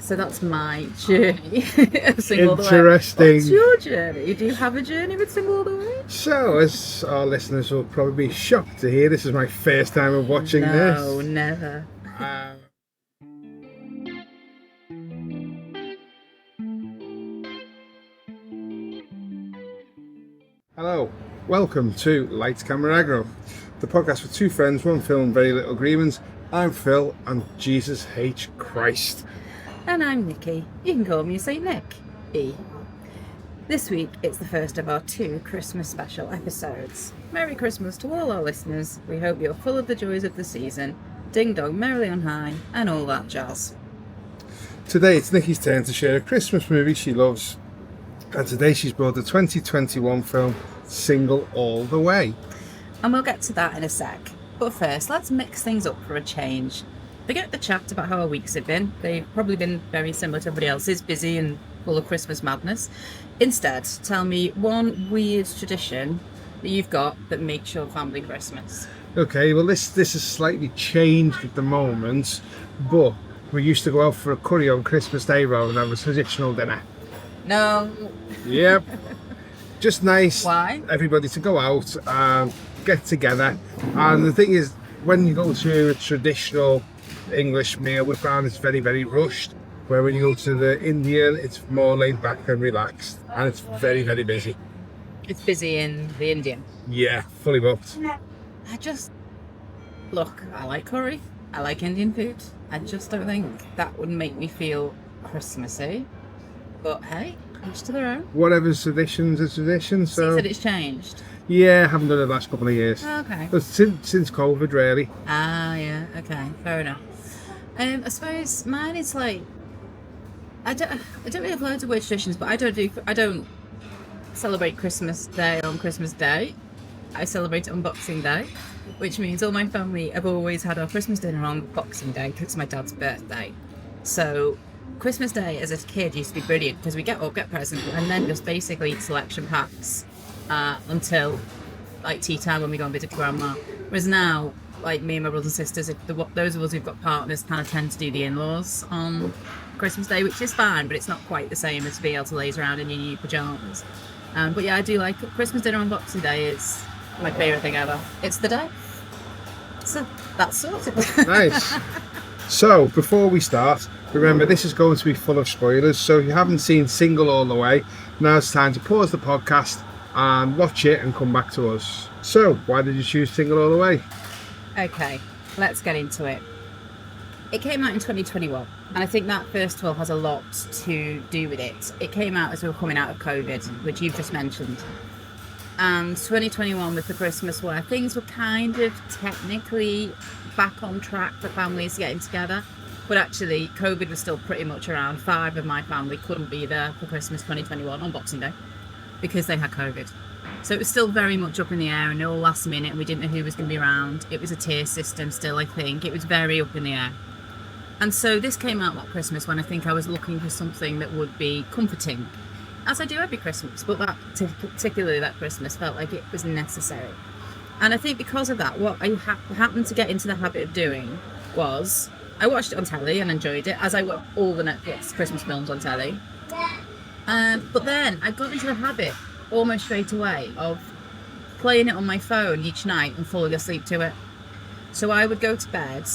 So that's my journey of Single All the Way. Interesting. What's your journey? Do you have a journey with Single All the Way? So, as our listeners will probably be shocked to hear, this is my first time of watching this. No, never. Hello, welcome to Lights Camera Aggro, the podcast with two friends, one film, very little agreements. I'm Phil, and Jesus H. Christ. And I'm Nicky. You can call me Saint Nick. E. This week, it's the first of our 2 Christmas special episodes. Merry Christmas to all our listeners. We hope you're full of the joys of the season, ding dong merrily on high, and all that jazz. Today it's Nicky's turn to share a Christmas movie she loves, and today she's brought the 2021 film Single All the Way. And we'll get to that in a sec. But first, let's mix things up for a change. Forget the chat about how our weeks have been. They've probably been very similar to everybody else's, busy and full of Christmas madness. Instead, tell me one weird tradition that you've got that makes your family Christmas. Okay, well this has slightly changed at the moment, but we used to go out for a curry on Christmas Day rather than have a traditional dinner. No. Yep. Just nice. Why? Everybody to go out and get together. And the thing is, when you go to a traditional English meal, we found it's very, very rushed. Where when you go to the Indian, it's more laid back and relaxed. And it's very, very busy. It's busy in the Indian. Yeah, fully booked. Look, I like curry. I like Indian food. I just don't think that would make me feel Christmassy. But hey, each to their own. Whatever's tradition's a tradition, so... You said it's changed? Yeah, haven't done it the last couple of years. Okay. But since COVID, really. Ah, yeah, okay, fair enough. I suppose mine is like... I don't really have loads of weird traditions, but I don't celebrate Christmas Day on Christmas Day. I celebrate it on Boxing Day, which means all my family have always had our Christmas dinner on Boxing Day because it's my dad's birthday. So Christmas Day as a kid used to be brilliant because we get up, get presents, and then just basically eat selection packs until like tea time when we go and visit grandma. Whereas now, like me and my brothers and sisters, those of us who've got partners kind of tend to do the in-laws on Christmas Day, which is fine, but it's not quite the same as being able to laze around in your new pyjamas. But yeah, I do like it. Christmas dinner on Boxing Day is my favourite thing ever. It's the day. So that's sorted. Nice. So before we start, remember this is going to be full of spoilers, so if you haven't seen Single All the Way, now it's time to pause the podcast and watch it and come back to us. So why did you choose Single All the Way? Okay, let's get into it. It came out in 2021, and I think that first of all has a lot to do with it. It came out as we were coming out of COVID, which you've just mentioned. And 2021 was the Christmas where things were kind of technically back on track for families getting together. But actually, COVID was still pretty much around. 5 of my family couldn't be there for Christmas 2021 on Boxing Day because they had COVID. So it was still very much up in the air and all last minute, and we didn't know who was going to be around. It was a tier system still, I think. It was very up in the air. And so this came out that Christmas when I think I was looking for something that would be comforting, as I do every Christmas, but particularly that Christmas felt like it was necessary. And I think because of that, what I happened to get into the habit of doing was I watched it on telly and enjoyed it, as I watch all the Netflix Christmas films on telly. But then I got into the habit almost straight away of playing it on my phone each night and falling asleep to it. So I would go to bed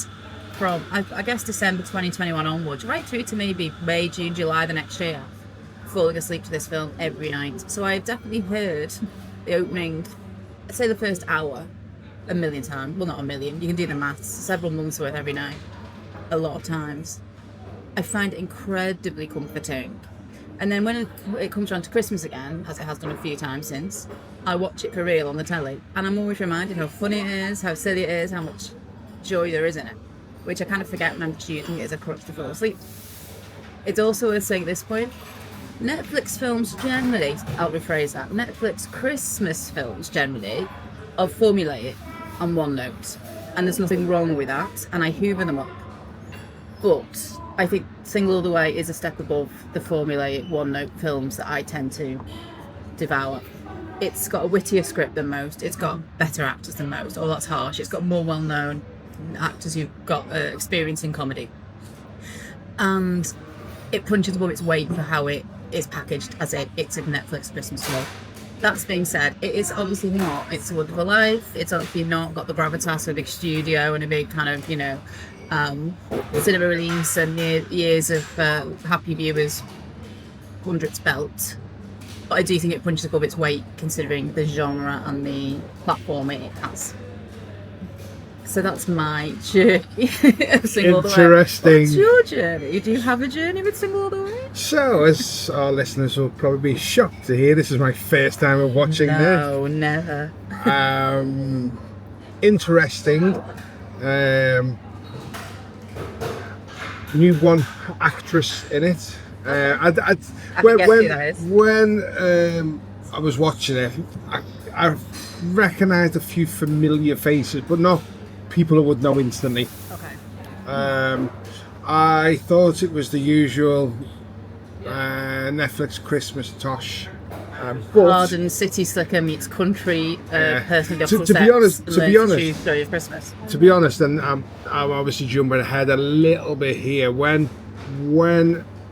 from, I guess, December 2021 onwards, right through to maybe May, June, July the next year, falling asleep to this film every night. So I've definitely heard the opening, I'd say the first hour, a million times. Well, not a million, you can do the maths, several months worth every night, a lot of times. I find it incredibly comforting. And then when it comes around to Christmas again, as it has done a few times since, I watch it for real on the telly. And I'm always reminded how funny it is, how silly it is, how much joy there is in it, which I kind of forget when I'm just using it as a crutch to fall asleep. It's also worth saying at this point, Netflix films generally, I'll rephrase that, Netflix Christmas films generally are formulaic on one note. And there's nothing wrong with that, and I hoover them up. But I think Single All the Way is a step above the formulaic one-note films that I tend to devour. It's got a wittier script than most. It's got better actors than most. Oh, that's harsh. It's got more well-known actors who've got experience in comedy. And it punches above its weight for how it is packaged as it's a Netflix Christmas film. That being said, it is obviously not It's a Wonderful Life. It's obviously not got the gravitas of a big studio and a big kind of, cinema release and years of happy viewers under its belt. But I do think it punches above its weight considering the genre and the platform it has. So that's my journey of Single All the Way. Interesting. What's your journey? Do you have a journey with Single All the Way? So, as our listeners will probably be shocked to hear, this is my first time of watching this. No, never. Interesting. Knew one actress in it. I can guess who that is. When I was watching it, I recognised a few familiar faces, but not people I would know instantly. Okay. I thought it was the usual Netflix Christmas tosh. Garden City Slicker meets country person of to be honest, story of Christmas. To be honest, and I'm obviously jumping ahead a little bit here. When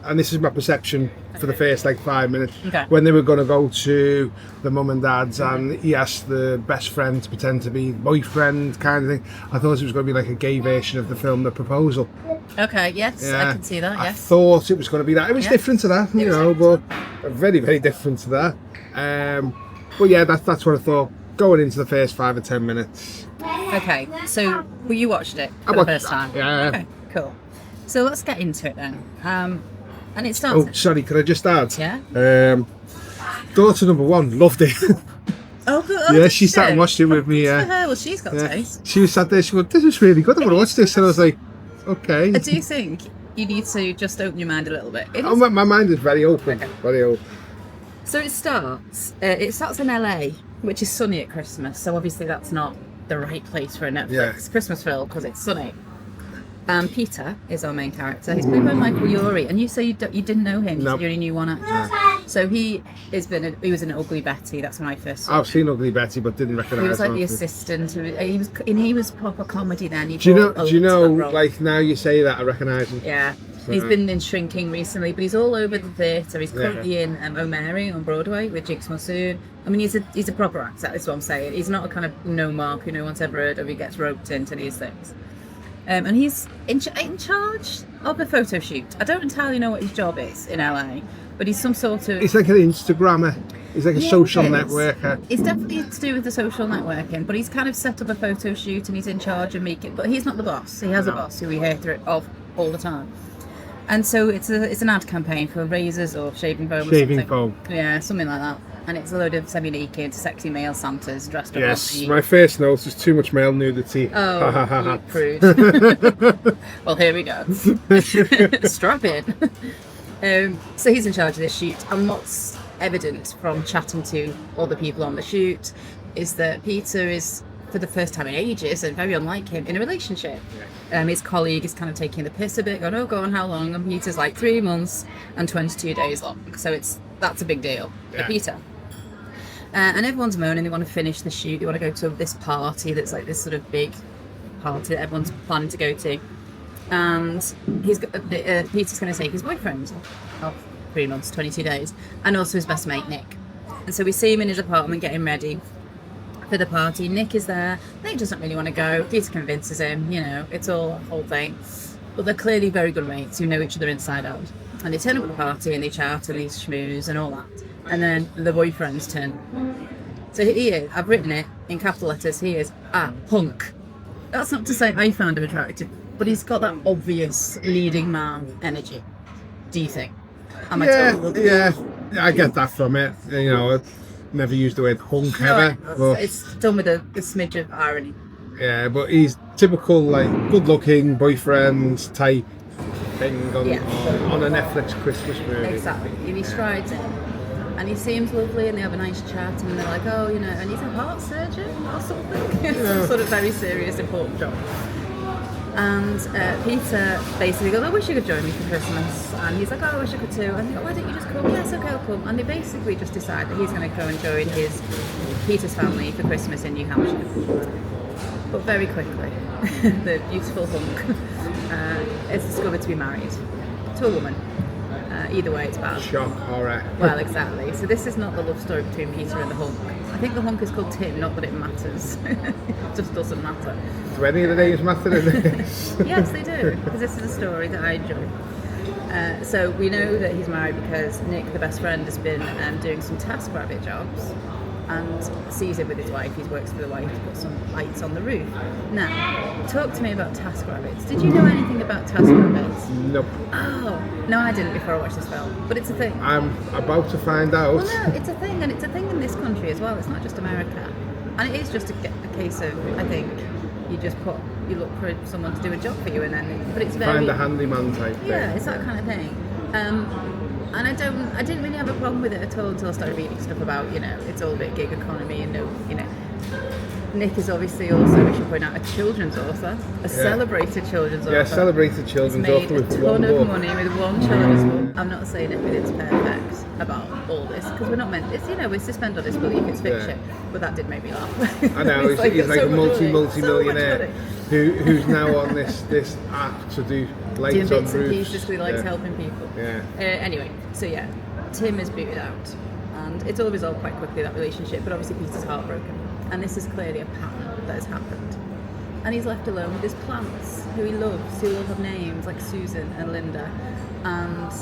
and this is my perception for the first 5 minutes, when they were going to go to the mum and dad's and he asked the best friend to pretend to be boyfriend kind of thing, I thought it was going to be like a gay version of the film The Proposal. Okay, yes, I can see that, yes. I thought it was going to be that. It was different to that, but very, very different to that. But yeah, that's what I thought going into the first 5 or 10 minutes. Okay, so you watched it for the first time? Yeah. Okay, cool. So let's get into it then. And it starts... Oh, sorry, could I just add? Yeah? Daughter number 1 loved it. Oh, good. Yeah, she sat and watched it with me. For her, well, she's got taste. She was sat there, she went, this is really good, I'm going to watch this. And I was like, okay. I do think you need to just open your mind a little bit. My mind is very open, very open. So it starts in LA, which is sunny at Christmas, so obviously that's not the right place for a Netflix Christmas film because it's sunny. Peter is our main character. He's played by Michael Urie, and you say you didn't know him. Nope. You only knew one actor. So he was in Ugly Betty. That's when I first saw him. I've seen Ugly Betty, but didn't recognise him. He was like the assistant. He was proper comedy then. Do you know? Like now you say that, I recognise him. Yeah. He's been in Shrinking recently, but he's all over the theatre. He's currently in O'Mary on Broadway with Jigs Monsoon. I mean, he's a proper actor, that's what I'm saying. He's not a kind of no mark who no one's ever heard of. He gets roped into these things. And he's in charge of a photo shoot. I don't entirely know what his job is in LA, but he's some sort of... He's like an Instagrammer. He's like a social networker. It's definitely to do with the social networking, but he's kind of set up a photo shoot and he's in charge of making... But he's not the boss. He has a boss who we hear of all the time. And so it's an ad campaign for razors or shaving foam or something. Shaving foam. Yeah, something like that. And it's a load of semi-naked, sexy male Santas dressed up. Yes, my first note is too much male nudity. Oh, you prude. Well, here we go. Strap in. So he's in charge of this shoot. And what's evident from chatting to all the people on the shoot is that Peter is, for the first time in ages, and very unlike him, in a relationship. His colleague is kind of taking the piss a bit, going, oh, go on, how long? And Peter's like 3 months and 22 days long. So that's a big deal for Peter. And everyone's moaning, they want to finish the shoot, they want to go to this party that's like this sort of big party that everyone's planning to go to. And Peter's going to take his boyfriend of 3 months, 22 days, and also his best mate, Nick. And so we see him in his apartment getting ready for the party. Nick is there. Nick doesn't really want to go. Peter convinces him, it's all a whole thing. But they're clearly very good mates who know each other inside out. And they turn up at the party and they chat and they schmooze and all that. And then the boyfriend's turn. So he is, I've written it in capital letters, he is a punk. That's not to say I found him attractive, but he's got that obvious leading man energy. Do you think? Yeah, I get that from it. I've never used the word hunk ever. But it's done with a smidge of irony. Yeah, but he's typical, good-looking boyfriend type thing on a Netflix Christmas movie. Exactly. And he strides in. And he seems lovely and they have a nice chat and they're like, and he's a heart surgeon or something. Some sort of very serious, important job. And Peter basically goes, I wish you could join me for Christmas. And he's like, I wish I could too. And they go, why don't you just come? Yes, okay, I'll come. And they basically just decide that he's going to go and join Peter's family for Christmas in New Hampshire. But very quickly, the beautiful hunk is discovered to be married to a woman. Either way, it's bad. Shock, horror. Well, exactly. So this is not the love story between Peter and the hunk. I think the hunk is called Tim, not that it matters. It just doesn't matter. Do any of the names matter in this? Yes, they do, because this is a story that I enjoy. So we know that he's married because Nick, the best friend, has been doing some TaskRabbit jobs and sees him with his wife. He works for the wife to put some lights on the roof. Now, talk to me about TaskRabbits. Did you know anything about TaskRabbits? Nope. Oh, no, I didn't before I watched this film, but it's a thing. I'm about to find out. Well, no, it's a thing, and it's a thing in this country as well. It's not just America. And it is just a case of, I think, you look for someone to do a job for you, and then, but it's very... Find a handyman type thing. Yeah, it's that kind of thing. And I didn't really have a problem with it at all until I started reading stuff about, it's all a bit gig economy and Nick is obviously also, we should point out, a children's author, celebrated children's author. Yeah, celebrated children's author with one book. He's made a ton of money with one children's book. I'm not saying everything's perfect about all this, because we're not meant, we suspend our disbelief, it's fiction, but that did make me laugh. I know, he's like a multi-millionaire who's now on this app to do lights doing on bits and pieces because he likes helping people. Yeah. Anyway, so yeah, Tim is booted out, and it's all resolved quite quickly, that relationship, but obviously Peter's heartbroken, and this is clearly a pattern that has happened. And he's left alone with his plants, who he loves, who all have names like Susan and Linda, and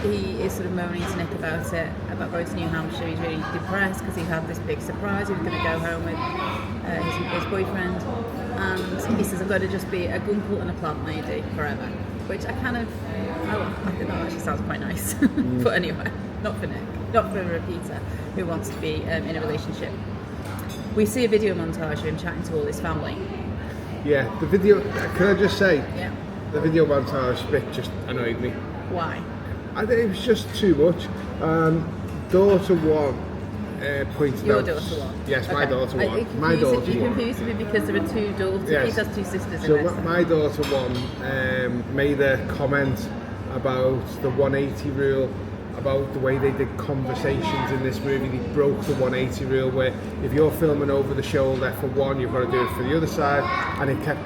he is sort of moaning to Nick about it, about going to New Hampshire. He's really depressed because he had this big surprise. He was going to go home with his boyfriend, and he says, I'm going to just be a guncle and a plant lady forever, which I think that actually sounds quite nice. But anyway, not for Nick, not for Peter, who wants to be in a relationship. We see a video montage of him chatting to all his family. Yeah, the video, can I just say, Yeah. the video montage bit just annoyed me. Why? I think it was just too much. Daughter one pointed Your out... daughter one? Yes, my Okay. daughter You one. My daughter You one. confused me because there are two daughters. Yes. Peter has two sisters So in this. my daughter one made a comment about the 180 rule, about the way they did conversations in this movie. They broke the 180 rule, where if you're filming over the shoulder for one, you've got to do it for the other side, and it kept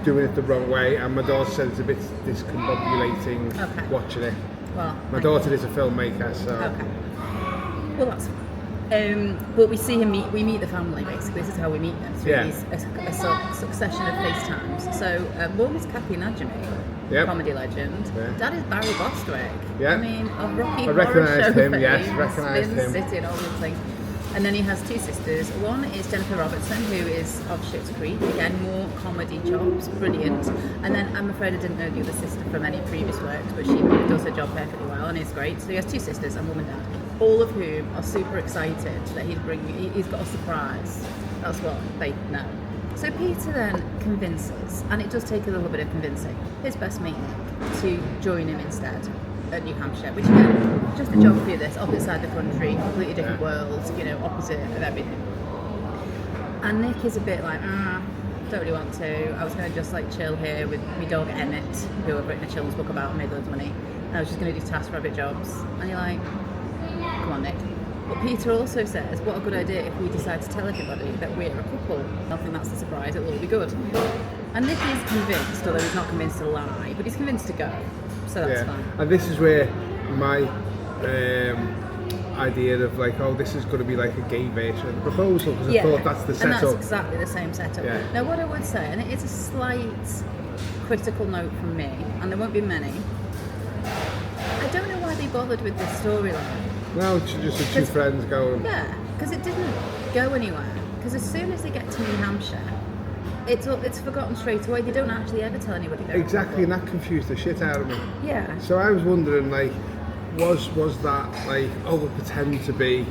doing it the wrong way. And my daughter said it's a bit discombobulating watching it. Well, My daughter is a filmmaker, so... Okay. Well, that's fine. But we see we meet the family, basically. This is how we meet them, through a succession of FaceTimes. So, mum is Kathy Najimy, comedy legend. Yeah. Dad is Barry Bostwick. Yeah. I mean, of Rocky I Horror recognised Show him, yes, fame, recognised Spin him. City and all these things. And then he has two sisters. One is Jennifer Robertson, who is of Schitt's Creek. Again, more comedy chops, brilliant. And then I'm afraid I didn't know the other sister from any previous works, but she does her job perfectly well and is great. So he has two sisters, a mum and dad, all of whom are super excited that he's got a surprise. That's what they know. So Peter then convinces, and it does take a little bit of convincing, his best mate Nick to join him instead at New Hampshire, which again, just the geography of this, opposite side of the country, completely different worlds, opposite of everything. And Nick is a bit like, don't really want to. I was going to just chill here with my dog Emmett, who I've written a children's book about and made loads of money. And I was just going to do TaskRabbit jobs. And you're like, come on, Nick. But Peter also says, what a good idea if we decide to tell everybody that we're a couple. I think that's the surprise, it'll all be good. And Nick is convinced, although he's not convinced to lie, but he's convinced to go. So that's fine. And this is where my idea of this is going to be like a gay version of the proposal, because I thought that's the setup. And that's exactly the same setup. Yeah. Now what I would say, and it is a slight critical note from me, and there won't be many, I don't know why they bothered with this storyline. No, it's just the two friends going. Yeah, because it didn't go anywhere. Because as soon as they get to New Hampshire, it's forgotten straight away. They don't actually ever tell anybody. Exactly, and that confused the shit out of me. Yeah. So I was wondering, was that we pretend to be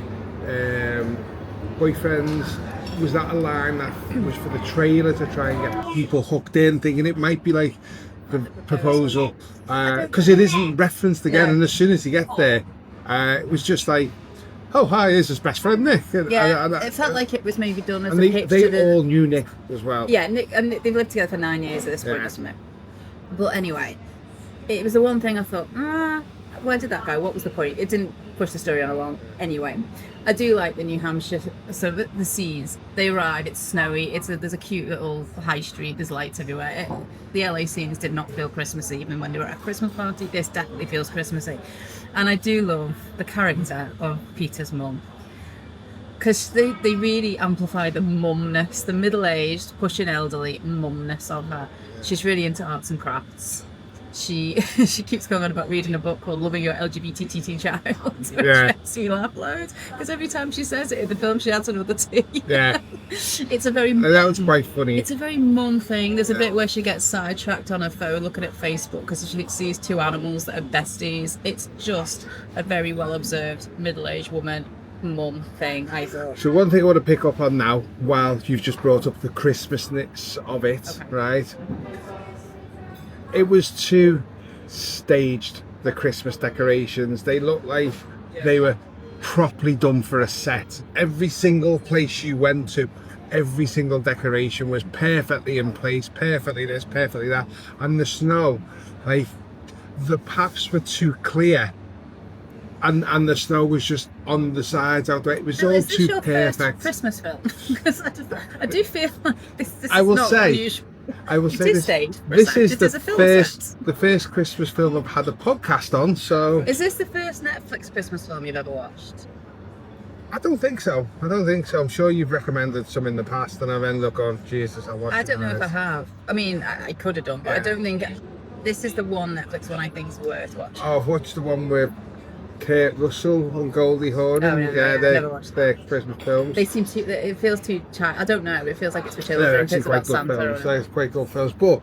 boyfriends? Was that a line that was for the trailer to try and get people hooked in, thinking it might be like the proposal? Because it isn't referenced again, and as soon as you get there, it was just like, oh hi, here's his best friend Nick. It felt like it was maybe done as and a pitch they all knew Nick as well. Yeah, Nick, and they've lived together for 9 years at this point, hasn't it? But anyway, it was the one thing I thought, where did that go? What was the point? It didn't push the story on along. Anyway, I do like the New Hampshire. So the scenes, they arrive. It's snowy. There's a cute little high street. There's lights everywhere. The LA scenes did not feel Christmassy, even when they were at a Christmas party. This definitely feels Christmassy, and I do love the character of Peter's mum. Because they really amplify the mumness, the middle-aged, pushing elderly mumness of her. She's really into arts and crafts. She keeps going on about reading a book called Loving Your LGBT Child, which makes me laugh loads. Because every time she says it in the film, she adds another T. Yeah. It's a very... That was quite funny. It's a very mum thing. There's a bit where she gets sidetracked on her phone looking at Facebook because she sees two animals that are besties. It's just a very well-observed middle-aged woman mum thing, I thought. So one thing I want to pick up on now, while you've just brought up the Christmasness of it, right? It was too staged, the Christmas decorations. They looked like they were properly done for a set. Every single place you went to, every single decoration was perfectly in place, perfectly this, perfectly that. And the snow, like, the paths were too clear. And the snow was just on the sides out there. It was all is too this your perfect. First Christmas film? Because I do feel like this is I will not say, unusual. I will say this. This is the first Christmas film I've had a podcast on. So is this the first Netflix Christmas film you've ever watched? I don't think so. I'm sure you've recommended some in the past, and I've ended up going, Jesus, I watched. I don't know if I have. I mean, I could have done, but I don't think this is the one Netflix one I think is worth watching. Oh, I've watched the one with Kurt Russell and Goldie Hawn. Oh, yeah, they're Christmas films. They seem too. It feels too. I don't know. It feels like it's for children. They're actually quite good films. They're quite good films, but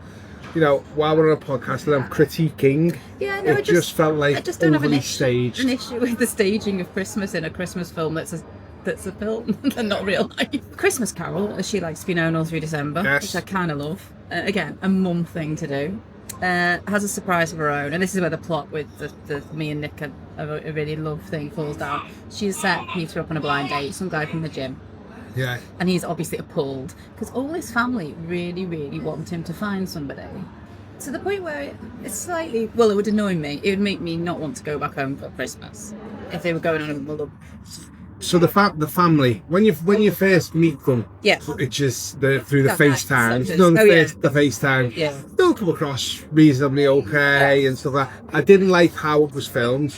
you know, while we're on a podcast and I'm critiquing, it just felt like I just don't have overly staged. An issue with the staging of Christmas in a Christmas film that's a film and not real life. Christmas Carol, as she likes to be known all through December, which I kind of love. Again, a mum thing to do. Has a surprise of her own, and this is where the plot with the me and Nick a really love thing falls down. She's set Peter up on a blind date, some guy from the gym. Yeah. And he's obviously appalled because all his family really, really want him to find somebody. To the point where it's slightly, well, it would annoy me. It would make me not want to go back home for Christmas if they were going on a little. So the family, when you first meet them, which is through the FaceTime, the FaceTime, they'll come across reasonably okay and stuff like that. I didn't like how it was filmed,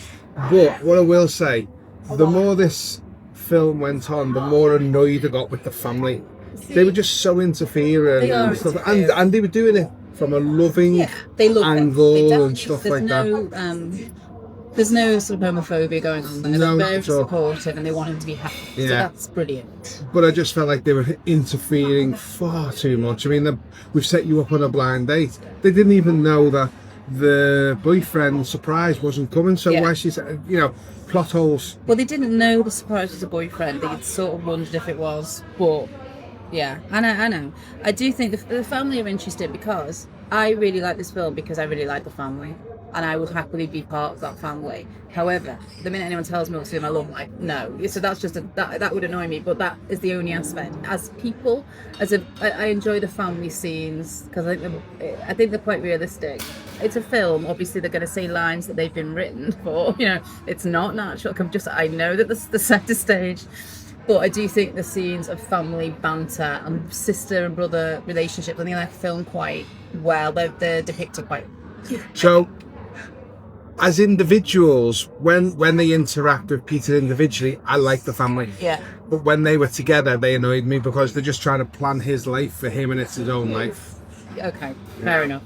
but what I will say, the more this film went on, the more annoyed I got with the family. They were just so interfering and stuff, and they were doing it from a loving angle and stuff like that. There's no sort of homophobia going on there. They're very supportive and they want him to be happy. Yeah. So that's brilliant. But I just felt like they were interfering far too much. I mean, we've set you up on a blind date. They didn't even know that the boyfriend surprise wasn't coming. So why she said, plot holes. Well, they didn't know the surprise was a boyfriend. They sort of wondered if it was. But yeah, I know. I do think the family are interesting because I really like this film because I really like the family. And I would happily be part of that family. However, the minute anyone tells me what to do in my love life, no. So that's just that would annoy me. But that is the only aspect. As people, I enjoy the family scenes because I think they're quite realistic. It's a film. Obviously, they're going to say lines that they've been written for. It's not natural. I know that the set is staged. But I do think the scenes of family banter and sister and brother relationships, I think they're filmed quite well. They're depicted quite. So. As individuals, when they interact with Peter individually, I like the family. Yeah. But when they were together, they annoyed me because they're just trying to plan his life for him and it's his own life. Okay, fair enough.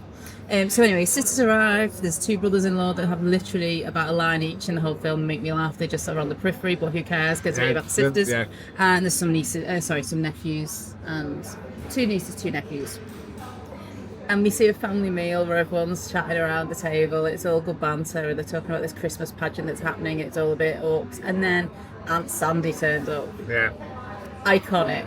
So anyway, sisters arrive. There's two brothers-in-law that have literally about a line each in the whole film. Make me laugh. They just are on the periphery, but who cares? Because it's about the sisters. Yeah. And there's some some nephews and two nieces, two nephews. And we see a family meal where everyone's chatting around the table. It's all good banter, and they're talking about this Christmas pageant that's happening. It's all a bit ups. And then Aunt Sandy turns up. Yeah. Iconic.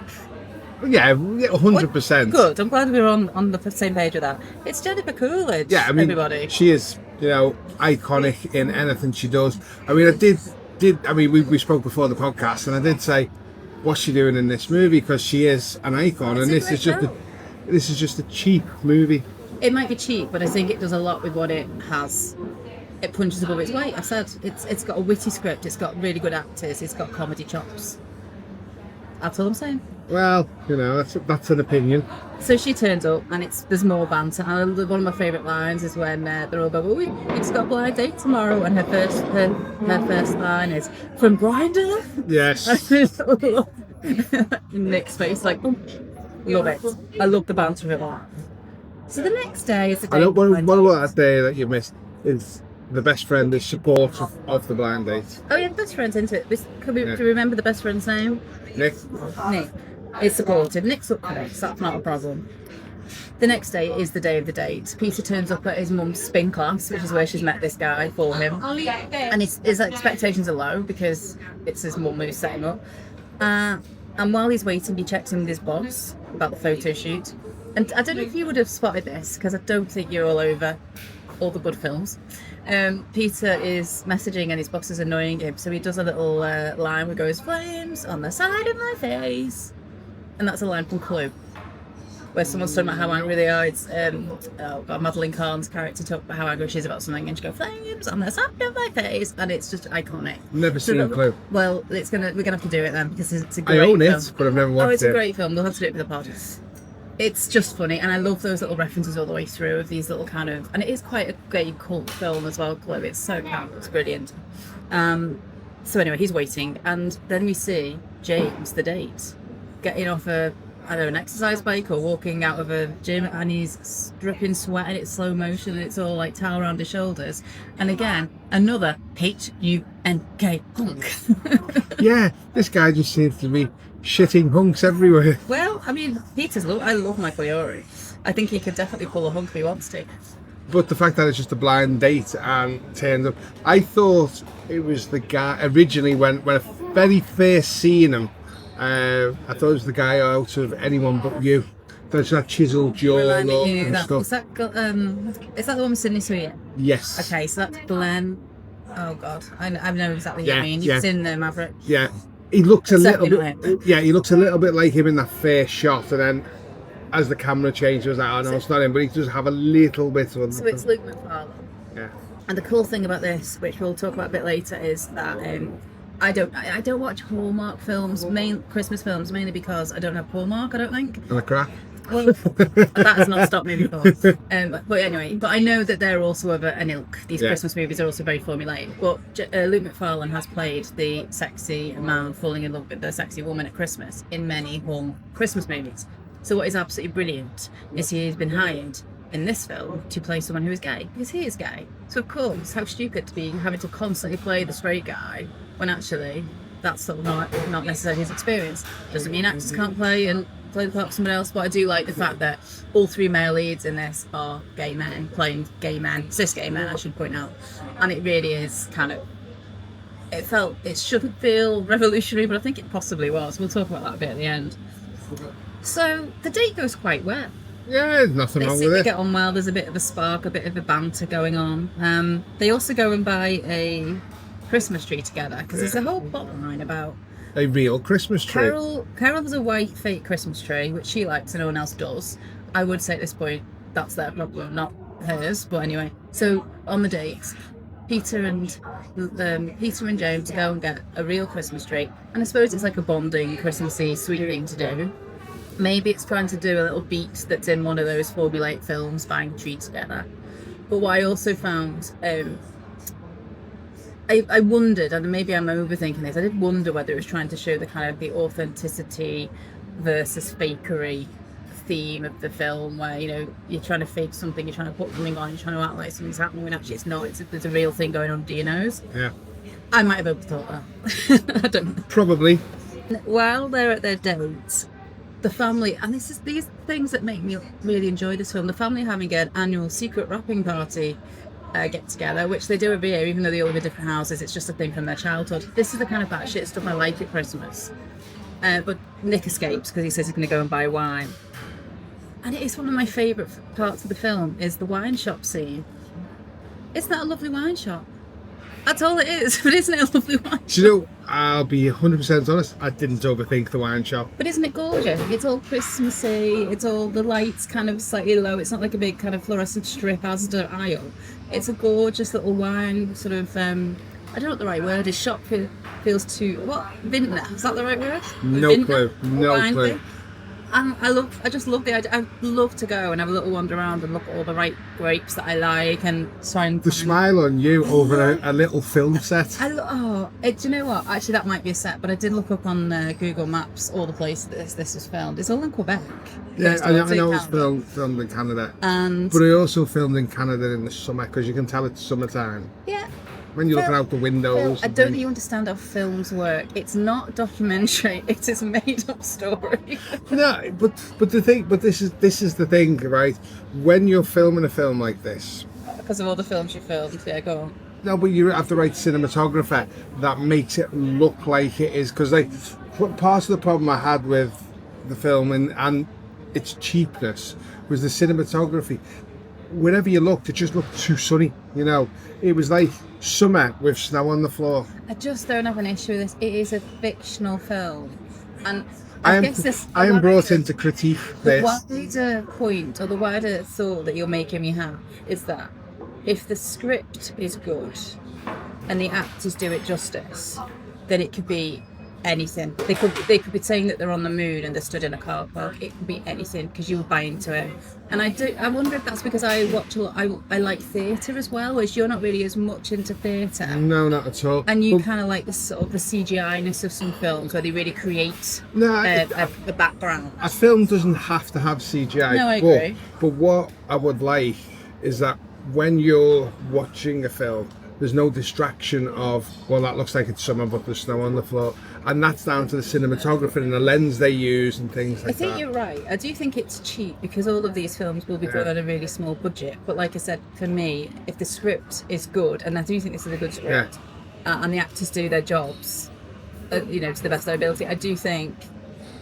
Yeah, 100%. Good. I'm glad we're on the same page with that. It's Jennifer Coolidge. Yeah, I mean, everybody. She is, iconic in anything she does. I mean, we spoke before the podcast, and I did say, what's she doing in this movie? Because she is an icon, and this is just a cheap movie. It might be cheap, but I think it does a lot with what it has. it punches above its weight. I said it's got a witty script, it's got really good actors, it's got comedy chops. That's all I'm saying. Well, you know, that's an opinion. So she turns up and there's more banter. And one of my favourite lines is when they're all going, "Oh, it's got a blind date tomorrow," and her first line is from Grindr. Yes. Nick's face, like, oh, love it. I love the banter of it. So the next day is the day. I know one about that day that you missed is the best friend is supportive of the blind date. Oh yeah, the best friend's into it. Do you remember the best friend's name? Nick. Nick is supportive. Nick's up for it, so that's not a problem. The next day is the day of the date. Peter turns up at his mum's spin class, which is where she's met this guy for him. And his expectations are low because it's his mum who's setting up. And while he's waiting, he checks in with his boss about the photo shoot. And I don't know if you would have spotted this, because I don't think you're all over all the good films. Peter is messaging and his boss is annoying him, so he does a little line where goes, "Flames on the side of my face," and that's a line from Clue, where someone's talking about how angry they are. It's Madeline Kahn's character talking about how angry she is about something, and she goes, "Flames on the side of my face," and it's just iconic. Never seen Clue. Well, we're gonna have to do it then, because it's a great I own film. it, but I've never watched it. Oh, it's a great film. We'll have to do it for the pod. It's just funny, and I love those little references all the way through of these little kind of, and it is quite a great cult film as well, Chloe. It's so calm, it's brilliant. So anyway, he's waiting, and then we see James, the date, getting off an exercise bike or walking out of a gym, and he's dripping sweat, and it's slow motion, and it's all like towel around his shoulders. And again, another H-U-N-K hunk. Yeah, this guy just seems to be shitting hunks everywhere. Well, I mean, I love Michael Urie. I think he could definitely pull a hunk if he wants to. But the fact that it's just a blind date and turns up, I thought it was the guy originally when I very first seen him. I thought it was the guy out of Anyone But You. There's that chiseled jaw and stuff. Is that the one with Sydney Sweeney? Yes. Okay, so that's Glenn. Oh God, I know exactly what you mean. Yeah. You've seen the Maverick. Yeah. He looks a little Exactly bit. Yeah, he looks a little bit like him in that first shot, and then as the camera changes, I know it's not him, but he does have a little bit of. So it's Luke McFarlane. Yeah. And the cool thing about this, which we'll talk about a bit later, is that I don't watch Hallmark films, Christmas films, mainly because I don't have Hallmark. I don't think. And a crack. Well, that has not stopped me before. But anyway, but I know that they're also of an ilk. These Christmas movies are also very formulaic. But Luke McFarlane has played the sexy man falling in love with the sexy woman at Christmas in many Hallmark Christmas movies. So what is absolutely brilliant is he has been hired in this film to play someone who is gay, because he is gay. So of course, how stupid to be having to constantly play the straight guy when actually that's sort of not necessarily his experience. Doesn't mean actors can't play the part of someone else, but I do like the fact that all three male leads in this are gay men playing gay men, cis gay men, I should point out. And it really is kind of, it shouldn't feel revolutionary, but I think it possibly was. We'll talk about that a bit at the end. So the date goes quite well. Yeah, there's nothing wrong with it. They get on well, there's a bit of a spark, a bit of a banter going on. They also go and buy a Christmas tree together, because there's a whole plot line about a real Christmas tree. Carol has a white fake Christmas tree, which she likes and no one else does. I would say at this point that's their problem, not hers. But anyway, so on the dates, Peter and James go and get a real Christmas tree, and I suppose it's like a bonding, Christmassy, sweet thing to do. Maybe it's trying to do a little beat that's in one of those formulaic films, buying a tree together. But what I also found, I wondered, and maybe I'm overthinking this, I did wonder whether it was trying to show the kind of the authenticity versus fakery theme of the film, where, you know, you're trying to fake something, you're trying to put something on, you're trying to act like something's happening when actually it's not. There's a real thing going on under your nose. Yeah. I might have overthought that. I don't know. Probably. While they're at their dates, the family, and these things that make me really enjoy this film, the family having an annual secret wrapping party get together, which they do every year, even though they all live in different houses. It's just a thing from their childhood. This is the kind of batshit stuff I like at Christmas. But Nick escapes because he says he's going to go and buy wine. And it is one of my favourite parts of the film, is the wine shop scene. Isn't that a lovely wine shop? That's all it is. But isn't it a lovely wine? Do you know, I'll be 100% honest, I didn't overthink the wine shop. But isn't it gorgeous? It's all Christmassy. It's all the lights kind of slightly low. It's not like a big kind of fluorescent strip Asda aisle. It's a gorgeous little wine sort of. I don't know what the right word is. Shop feels too what vintner? Is that the right word? No clue. No clue. And I just love the idea. I'd love to go and have a little wander around and look at all the right grapes that I like and try and the smile on you over a little film set. Do you know what? Actually, that might be a set, but I did look up on Google Maps all the places that this was filmed. It's all in Quebec. Yeah, I know it's filmed in Canada. But I also filmed in Canada in the summer because you can tell it's summertime. Yeah. When you're looking out the windows. I don't think you understand how films work. It's not documentary. It is a made-up story. No, but this is the thing, right? When you're filming a film like this, because of all the films you filmed, yeah, go on. No, but you have the right cinematographer that makes it look like it is. Because like, part of the problem I had with the film and its cheapness was the cinematography. Wherever you looked, it just looked too sunny. You know, it was like summer with snow on the floor. I just don't have an issue with this. It is a fictional film, and I am brought in to critique this. The wider point or the wider thought that you're making me have is that if the script is good and the actors do it justice, then it could be anything. They could be saying that they're on the moon and they're stood in a car park. It could be anything because you buy into it. And I wonder if that's because I watch a lot. I like theatre as well, whereas you're not really as much into theatre. No, not at all. And you kind of like the sort of the CGI-ness of some films where they really create a background. A film doesn't have to have CGI. No, I agree. But what I would like is that when you're watching a film, there's no distraction of, well, that looks like it's summer, but there's snow on the floor. And that's down to the cinematographer and the lens they use and things like that. I think you're right. I do think it's cheap because all of these films will be done on a really small budget. But like I said, for me, if the script is good, and I do think this is a good script, and the actors do their jobs, to the best of their ability, I do think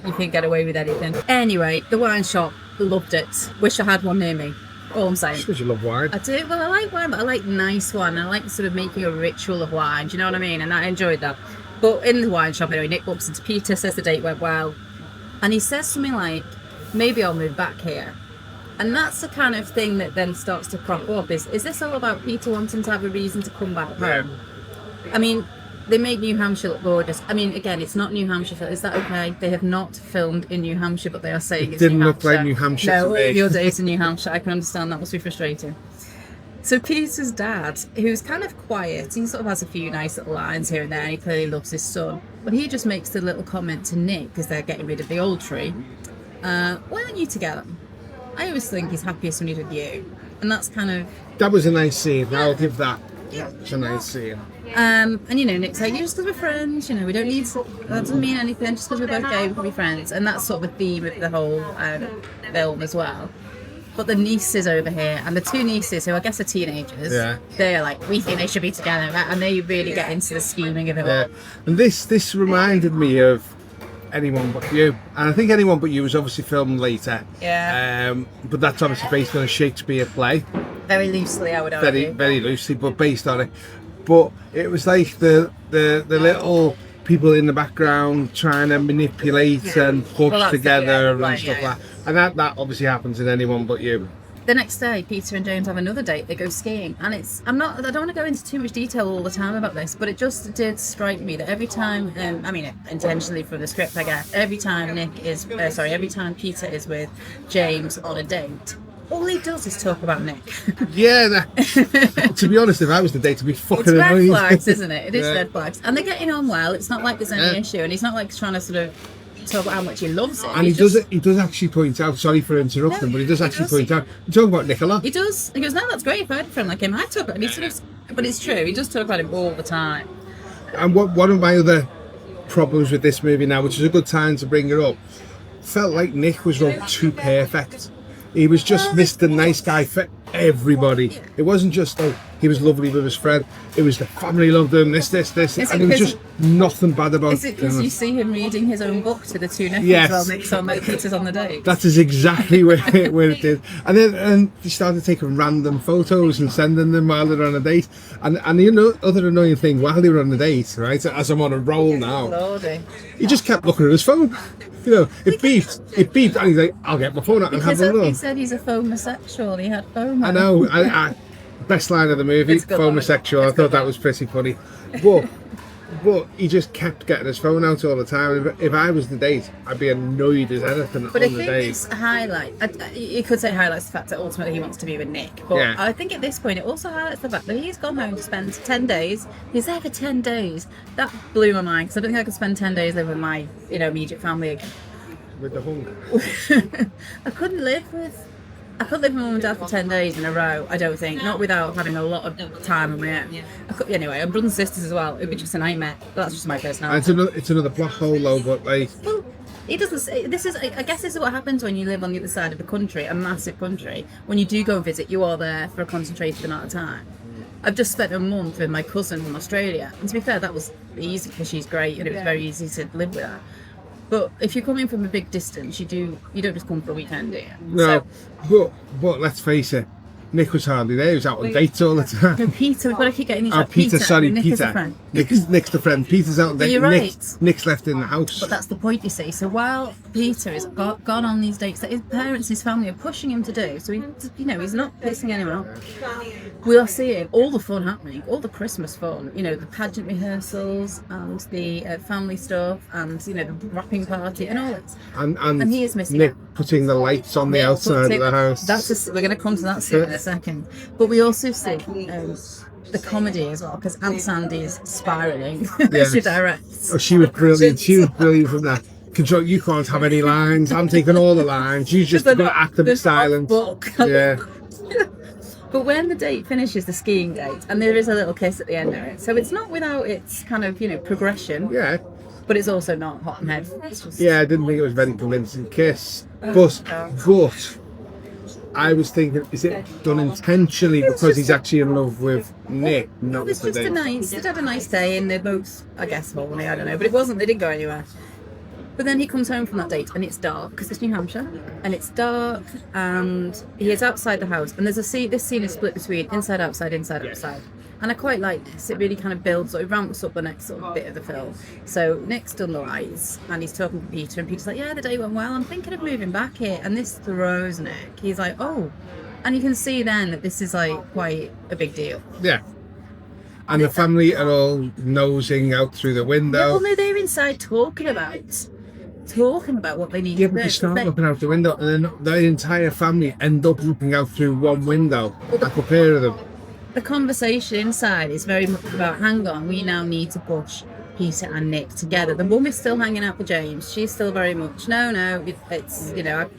you can get away with anything. Anyway, the wine shop, loved it. Wish I had one near me. All I'm saying. Because you love wine. I do. Well, I like wine, but I like nice wine. I like sort of making a ritual of wine. Do you know what I mean? And I enjoyed that. But in the wine shop, anyway, Nick bumps into Peter, says the date went well. And he says something like, maybe I'll move back here. And that's the kind of thing that then starts to crop up. Is this all about Peter wanting to have a reason to come back home? I mean, they make New Hampshire look gorgeous. I mean, again, it's not New Hampshire. Is that okay? They have not filmed in New Hampshire, but they are saying it's New Hampshire. It didn't look like New Hampshire to me. No, your days in New Hampshire. I can understand that must be frustrating. So Peter's dad, who's kind of quiet, he sort of has a few nice little lines here and there, and he clearly loves his son. But he just makes the little comment to Nick, because they're getting rid of the old tree. Why aren't you together? I always think he's happiest when he's with you. And that's kind of... That was a nice scene. I'll give that. Yeah. It's a nice scene. And Nick's like, just because we're friends, we don't need to, that doesn't mean anything, just because we're both gay, we can be friends. And that's sort of the theme of the whole film as well. But the nieces over here, and the two nieces, who I guess are teenagers, they're like, we think they should be together, and they really get into the scheming of it all. And this reminded me of Anyone But You. And I think Anyone But You was obviously filmed later. Yeah. But that's obviously based on a Shakespeare play. Very loosely, I would argue. Very loosely, but based on it. But it was like the little people in the background trying to manipulate and push together and stuff like that. And that obviously happens in Anyone But You. The next day, Peter and James have another date. They go skiing, and I don't want to go into too much detail all the time about this, but it just did strike me that every time, intentionally from the script, I guess, every time every time Peter is with James on a date, all he does is talk about Nick. To be honest, if I was the date, to be fucking it's red annoying. flags, isn't it? It is red flags, and they're getting on well. It's not like there's any issue, and he's not like trying to sort of talk about how much he loves it. And he does actually point out, sorry for interrupting, but he does actually point out, you talk about Nick a lot. He does. He goes, no, that's great. If I had a friend like him, I'd talk about him. But it's true, he does talk about him all the time. And one of my other problems with this movie now, which is a good time to bring it up, felt like Nick was wrote too perfect. He was just Mr. Nice Guy for everybody. It wasn't just, He was lovely with his friend. It was the family loved him. This, and it was just nothing bad about. Is it because you see him reading his own book to the two nephews Yes. while Nick's on Peter's on the date? That is exactly where it did. And then they started taking random photos and sending them while they're on a date. And the other annoying thing, while they were on the date, right, as I'm on a roll now, Lordy. he just kept looking at his phone. It beeped, and he's like, I'll get my phone out and have a look. He said he's a homosexual, he had FOMO. I know, best line of the movie, homosexual. I thought that was pretty funny. But he just kept getting his phone out all the time. If I was the date, I'd be annoyed as anything on the date. But I think this you could say highlights the fact that ultimately he wants to be with Nick. But Yeah. I think at this point it also highlights the fact that he's gone home to spend 10 days. He's there for 10 days. That blew my mind because I don't think I could spend 10 days living with my immediate family again. With the hung. I couldn't live with mum and dad for 10 days in a row, I don't think. Not without having a lot of time on my own. Anyway, and brothers and sisters as well. It'd be just a nightmare. But that's just my personality. It's another plot hole though, but like... Well, he doesn't say, I guess this is what happens when you live on the other side of the country, a massive country. When you do go visit, you are there for a concentrated amount of time. I've just spent a month with my cousin from Australia. And to be fair, that was easy because she's great and it was very easy to live with her. But if you're coming from a big distance, you don't just come for a weekend, do you? No, but let's face it, Nick was hardly there. He was out on dates all the time. No, Peter, we've got to keep getting these right. Peter, sorry, Nick Peter. is a friend. Nick's the friend. Peter's out on dates. You're right. Nick's left in the house. But that's the point, you see. So while Peter has gone on these dates that his parents, his family are pushing him to do, so he's not pissing anyone off. We are seeing all the fun happening, all the Christmas fun. The pageant rehearsals and the family stuff, and the wrapping party and all this. And he is missing Nick out. putting the lights on the outside of the house. We're going to come to that soon in a second. But we also see the comedy as well, because Aunt Sandy is spiralling. She directs. Oh, she was brilliant. She was brilliant from that. Control, you can't have any lines. I'm taking all the lines. You just got to act them silent. Yeah. But when the date finishes, the skiing date, and there is a little kiss at the end of it, so it's not without its kind of progression. Yeah. But it's also not hot and heavy. Yeah, I didn't think it was very convincing kiss. But I was thinking, is it done intentionally because he's actually in love with Nick? It was just they'd had a nice day and they're both, I guess, horny, I don't know. But it wasn't, they didn't go anywhere. But then he comes home from that date and it's dark because it's New Hampshire and it's dark and he is outside the house and this scene is split between inside, outside, inside, outside. And I quite like this. It really kind of builds, it ramps up the next sort of bit of the film. So Nick's done the lights and he's talking to Peter and Peter's like, yeah, the day went well. I'm thinking of moving back here. And this throws Nick. He's like, oh. And you can see then that this is like quite a big deal. Yeah. And the family are all nosing out through the window. Yeah, well, no, they're inside talking about what they need to do. But they start looking out the window and then the entire family end up looking out through one window. Like a pair of them. The conversation inside is very much about, hang on, we now need to push Peter and Nick together. The mum is still hanging out with James. She's still very much, no, it's,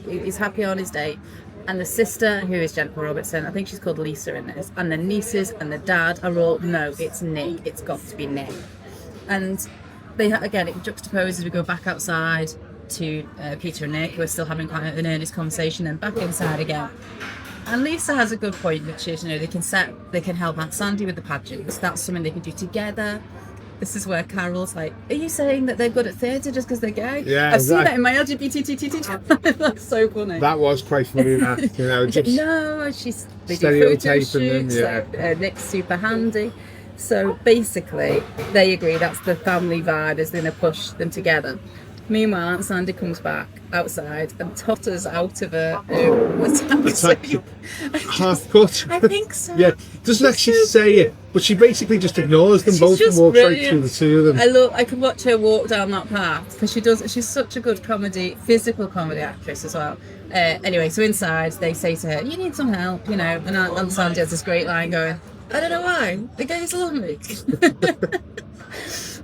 he's happy on his date. And the sister, who is Jennifer Robertson, I think she's called Lisa in this, and the nieces and the dad are all, no, it's Nick. It's got to be Nick. And they, again, it juxtaposes. We go back outside to Peter and Nick, who are still having quite an earnest conversation, and back inside again. And Lisa has a good point, which is, they can help Aunt Sandy with the pageants. That's something they can do together. This is where Carol's like, are you saying that they're good at theatre just because they're gay? Yeah, I've seen that in my LGBT. That's so funny. That was quite funny, that, just no, she's stereotyping them, yeah. Nick's super handy. So basically, they agree that's the family vibe is going to push them together. Meanwhile, Aunt Sandy comes back outside and totters out of her it's like half cut. I think so. Yeah, doesn't actually say it, but she basically just ignores them both and walks right through the two of them. I could watch her walk down that path because she's such a good physical comedy actress as well. Anyway, so inside they say to her, you need some help, and Aunt Sandy has this great line going, I don't know why, the guys love me.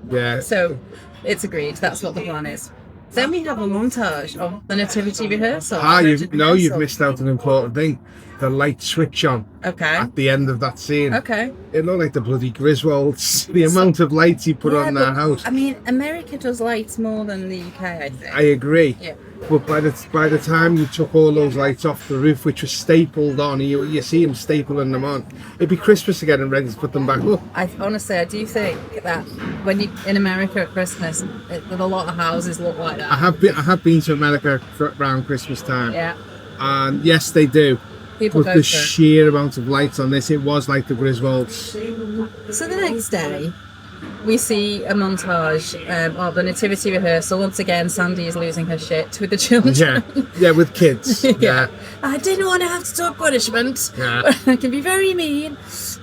Yeah. So it's agreed, that's what the plan is. Then we have a montage of the nativity rehearsal. You've missed out an important thing. The light switch on. Okay. At the end of that scene. Okay. It looked like the bloody Griswolds. The amount of lights he put on their house. I mean, America does lights more than the UK, I think. I agree. Yeah. But by the time you took all those lights off the roof, which was stapled on, you see him stapling them on. It'd be Christmas again and ready to put them back up. Honestly, I do think that when you in America at Christmas, a lot of houses look like that. I have been to America around Christmas time. Yeah. And yes, they do. People but go the for it. sheer amount of lights on this, it was like the Griswolds. So the next day, we see a montage of the nativity rehearsal. Once again, Sandy is losing her shit with the children. Yeah, with kids. Yeah. I didn't want to have to talk punishment. Yeah. I can be very mean.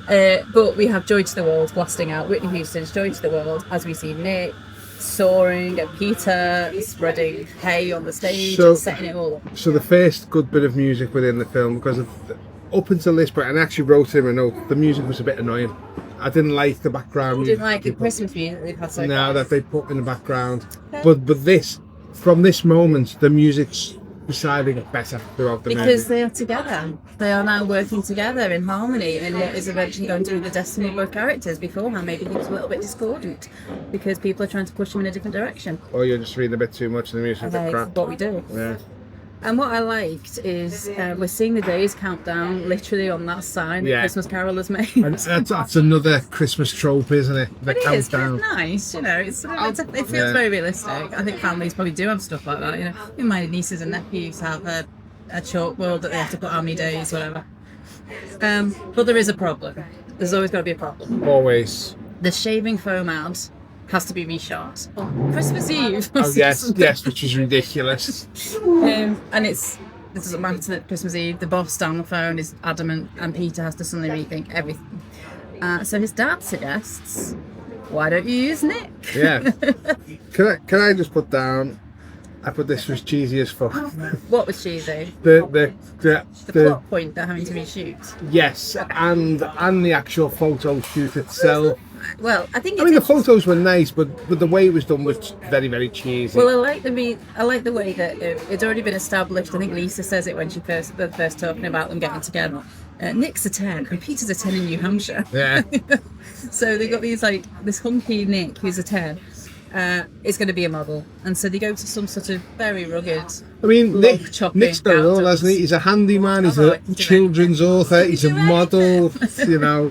But we have Joy to the World blasting out. Whitney Houston's Joy to the World, as we see Nick soaring and Peter spreading hay on the stage and setting it all up. So the first good bit of music within the film, because up until this point, and I actually wrote him a note, the music was a bit annoying. I didn't like the background You music. didn't like the Christmas music they've had so far? No, that they put in the background. Okay. But this, from this moment, the music's deciding it better throughout the movie. Because they are together. They are now working together in harmony in what is eventually going to be the destiny of both characters. Beforehand, maybe he was a little bit discordant because people are trying to push him in a different direction. Or you're just reading a bit too much and the music's a bit crap. What we do. Yeah. And what I liked is we're seeing the days count down literally on that sign that Christmas Carol has made. And that's another Christmas trope, isn't it? The It is, but countdown. it's nice, you know. It feels very realistic. I think families probably do have stuff like that, you know. My nieces and nephews have a chalkboard that they have to put how many days, whatever. But there is a problem. There's always got to be a problem. Always. The shaving foam out has to be reshot on Christmas Eve. Oh yes, which is ridiculous. And this doesn't matter at Christmas Eve. The boss down the phone is adamant, and Peter has to suddenly rethink everything. So his dad suggests, "Why don't you use Nick?" Yeah. Can I just put down? I thought this was cheesy as fuck. What was cheesy? The plot point they're having to reshoot. Yes, and the actual photo shoot itself. Well, I think. I mean, the photos were nice, but the way it was done was very, very cheesy. Well, I like the way that it's already been established. I think Lisa says it when they're first talking about them getting together. Nick's a 10 and Peter's a 10 in New Hampshire. Yeah. So they've got this hunky Nick who's a 10. Is going to be a model, and so they go to some sort of very rugged. I mean, Nick's done it all, outdoors. hasn't he? He's a handyman. He's a children's author. He's a model. You know.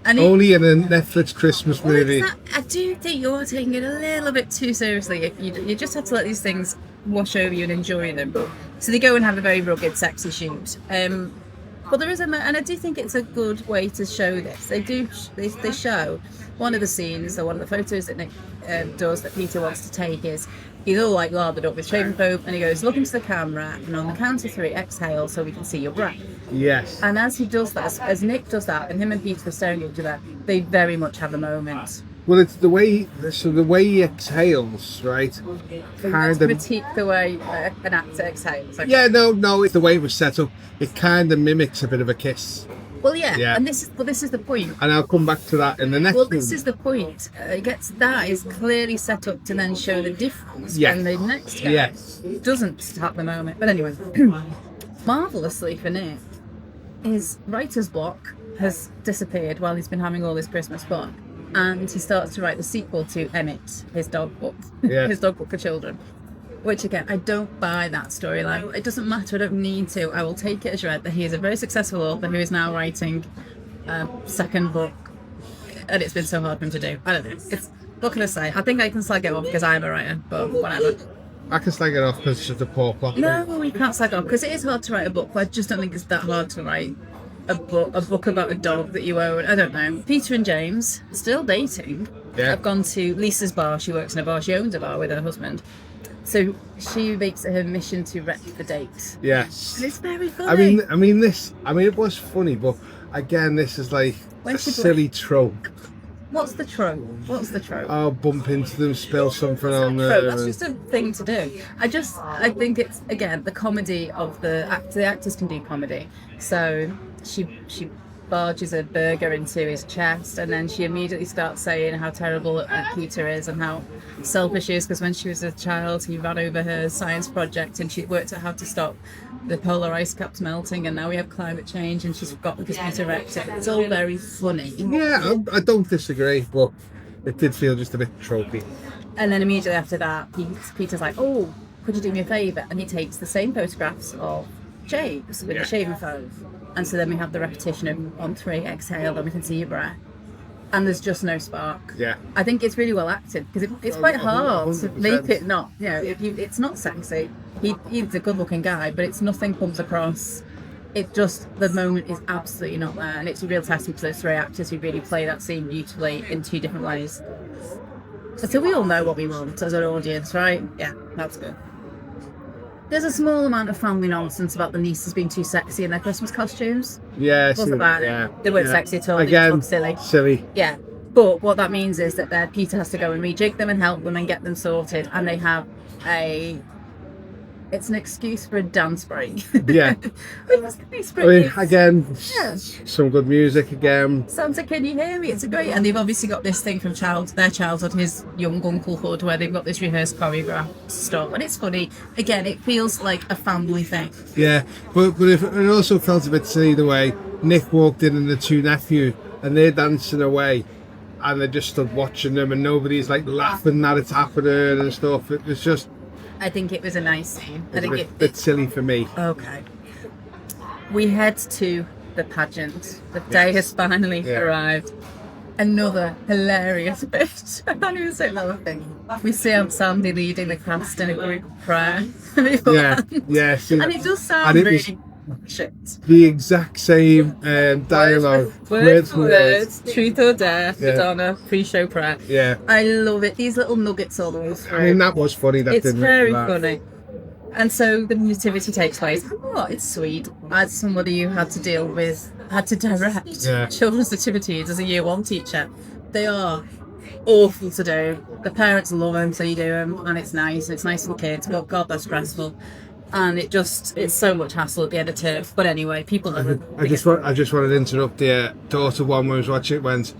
Only in a Netflix Christmas movie. I do think you're taking it a little bit too seriously. If you just have to let these things wash over you and enjoy them. So they go and have a very rugged, sexy shoot. But there is and I do think it's a good way to show this. They show one of the scenes, or one of the photos that Nick does that Peter wants to take is he's all like lathered up with shaving foam, and he goes, look into the camera, and on the count of 3, exhale so we can see your breath. Yes. And as he does that, as Nick does that, and him and Peter are staring at each other, they very much have a moment. Well, it's the way he exhales, right? Kind of critique the way an actor exhales. Like, yeah, no, it's the way it was set up. It kind of mimics a bit of a kiss. Well, yeah. And this is the point. And I'll come back to that in the next. Well, this is the point. That is clearly set up to then show the difference when the next guy doesn't have the moment. But anyway, marvelously for Nick, his writer's block has disappeared while he's been having all this Christmas fun, and he starts to write the sequel to Emmett, his dog book, his dog book for children. Which again, I don't buy that storyline. It doesn't matter. I don't need to. I will take it as read that he is a very successful author who is now writing a second book, and it's been so hard for him to do. I don't know. What can I say? I think I can slag it off because I am a writer, but whatever. I can slag it off because it's just a poor plot. No, we can't slag it off because it is hard to write a book. But I just don't think it's that hard to write a book about a dog that you own. I don't know. Peter and James still dating. Yeah. I've gone to Lisa's bar. She works in a bar. She owns a bar with her husband. So she makes it her mission to wreck the date. Yes. And it's very funny. I mean, it was funny, but again, this is like a silly trope. What's the trope? I'll bump into them, spill something on there. That's just a thing to do. I think it's, again, the comedy of the actors can do comedy. So she barges a burger into his chest, and then she immediately starts saying how terrible Peter is and how selfish he is, because when she was a child he ran over her science project and she worked out how to stop the polar ice caps melting, and now we have climate change and she's forgotten because Peter wrecked it. It's all very funny. Yeah, I don't disagree, but it did feel just a bit tropey. And then immediately after that Peter's like, oh, could you do me a favour? And he takes the same photographs of James with the shaving foam. And so then we have the repetition of on 3, exhale, then we can see your breath. And there's just no spark. Yeah. I think it's really well acted because it's quite hard to make it not, it's not sexy. He's a good looking guy, but it's nothing comes across. It just, the moment is absolutely not there. And it's a real testament to those 3 actors who really play that scene beautifully in 2 different ways. So we all know what we want as an audience, right? Yeah, that's good. There's a small amount of family nonsense about the nieces being too sexy in their Christmas costumes. Yeah, Wasn't bad. yeah. They weren't sexy at all. Again, they just looked silly. Yeah. But what that means is that Peter has to go and rejig them and help them and get them sorted. And they have it's an excuse for a dance break. Yeah. Again, some good music again. Santa, can you hear me? It's a great, and they've obviously got this thing from their childhood, his young unclehood, where they've got this rehearsed choreographed stuff, and it's funny. Again, it feels like a family thing. Yeah, but it also felt a bit silly the way Nick walked in and the 2 nephews, and they're dancing away, and they just stood watching them, and nobody's like laughing that it's happening and stuff. It was just. I think it was a nice scene. I think it's a bit silly for me. Okay. We head to the pageant. The day has finally arrived. Another hilarious bit. I can't even say another thing. We see Aunt Sandy leading the cast in a group prayer. Yeah. And it does sound really shit. The exact same dialogue. Word for word, truth or dare, Madonna, pre-show prayer. Yeah. I love it. These little nuggets all the way through. I mean, that was funny. It's very funny. And so the nativity takes place. Oh, it's sweet. As somebody who had to direct children's nativities as a year 1 teacher, they are awful to do. The parents love them, so you do them, and it's nice. It's nice for the kids, but God, that's stressful. And it's so much hassle at the end of term. But anyway, people love it. I just wanted to interrupt the daughter one when I was watching it. Went,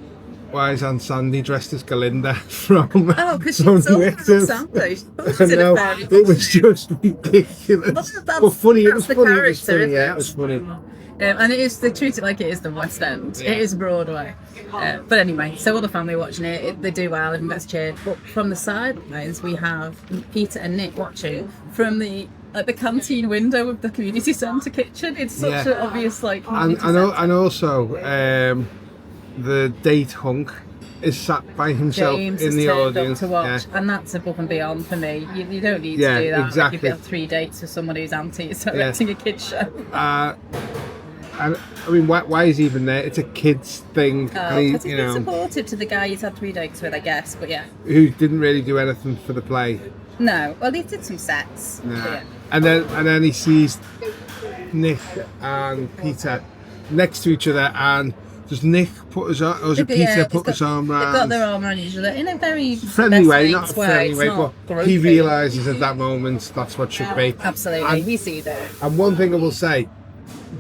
why is Aunt Sandy dressed as Galinda from? Because she's so Sandy. It was just ridiculous. But funny. It was funny. Yeah, it was funny. And they treat it like it is the West End. Yeah. It is Broadway. But anyway, so all the family watching it, they do well, everyone gets cheered. But from the sidelines, we have Peter and Nick watching from the canteen window of the community centre kitchen. It's such an obvious and also the date hunk is sat by himself James in the audience to watch, and that's above and beyond for me. You don't need to do that. Exactly. Like you've got 3 dates with somebody whose auntie is directing a kids show. And I mean, why is he even there? It's a kids thing. Because he's been supportive to the guy he's had 3 dates with, I guess. But who didn't really do anything for the play. No, well, he did some sets. Yeah. And then he sees Nick and Peter next to each other, and does Nick put his arm, or is it Peter put his arm around? They've got their arm around each other in a very friendly way, not a friendly way, but groupy. He realises at that moment that's what should be. Absolutely, he sees it. And one thing I will say,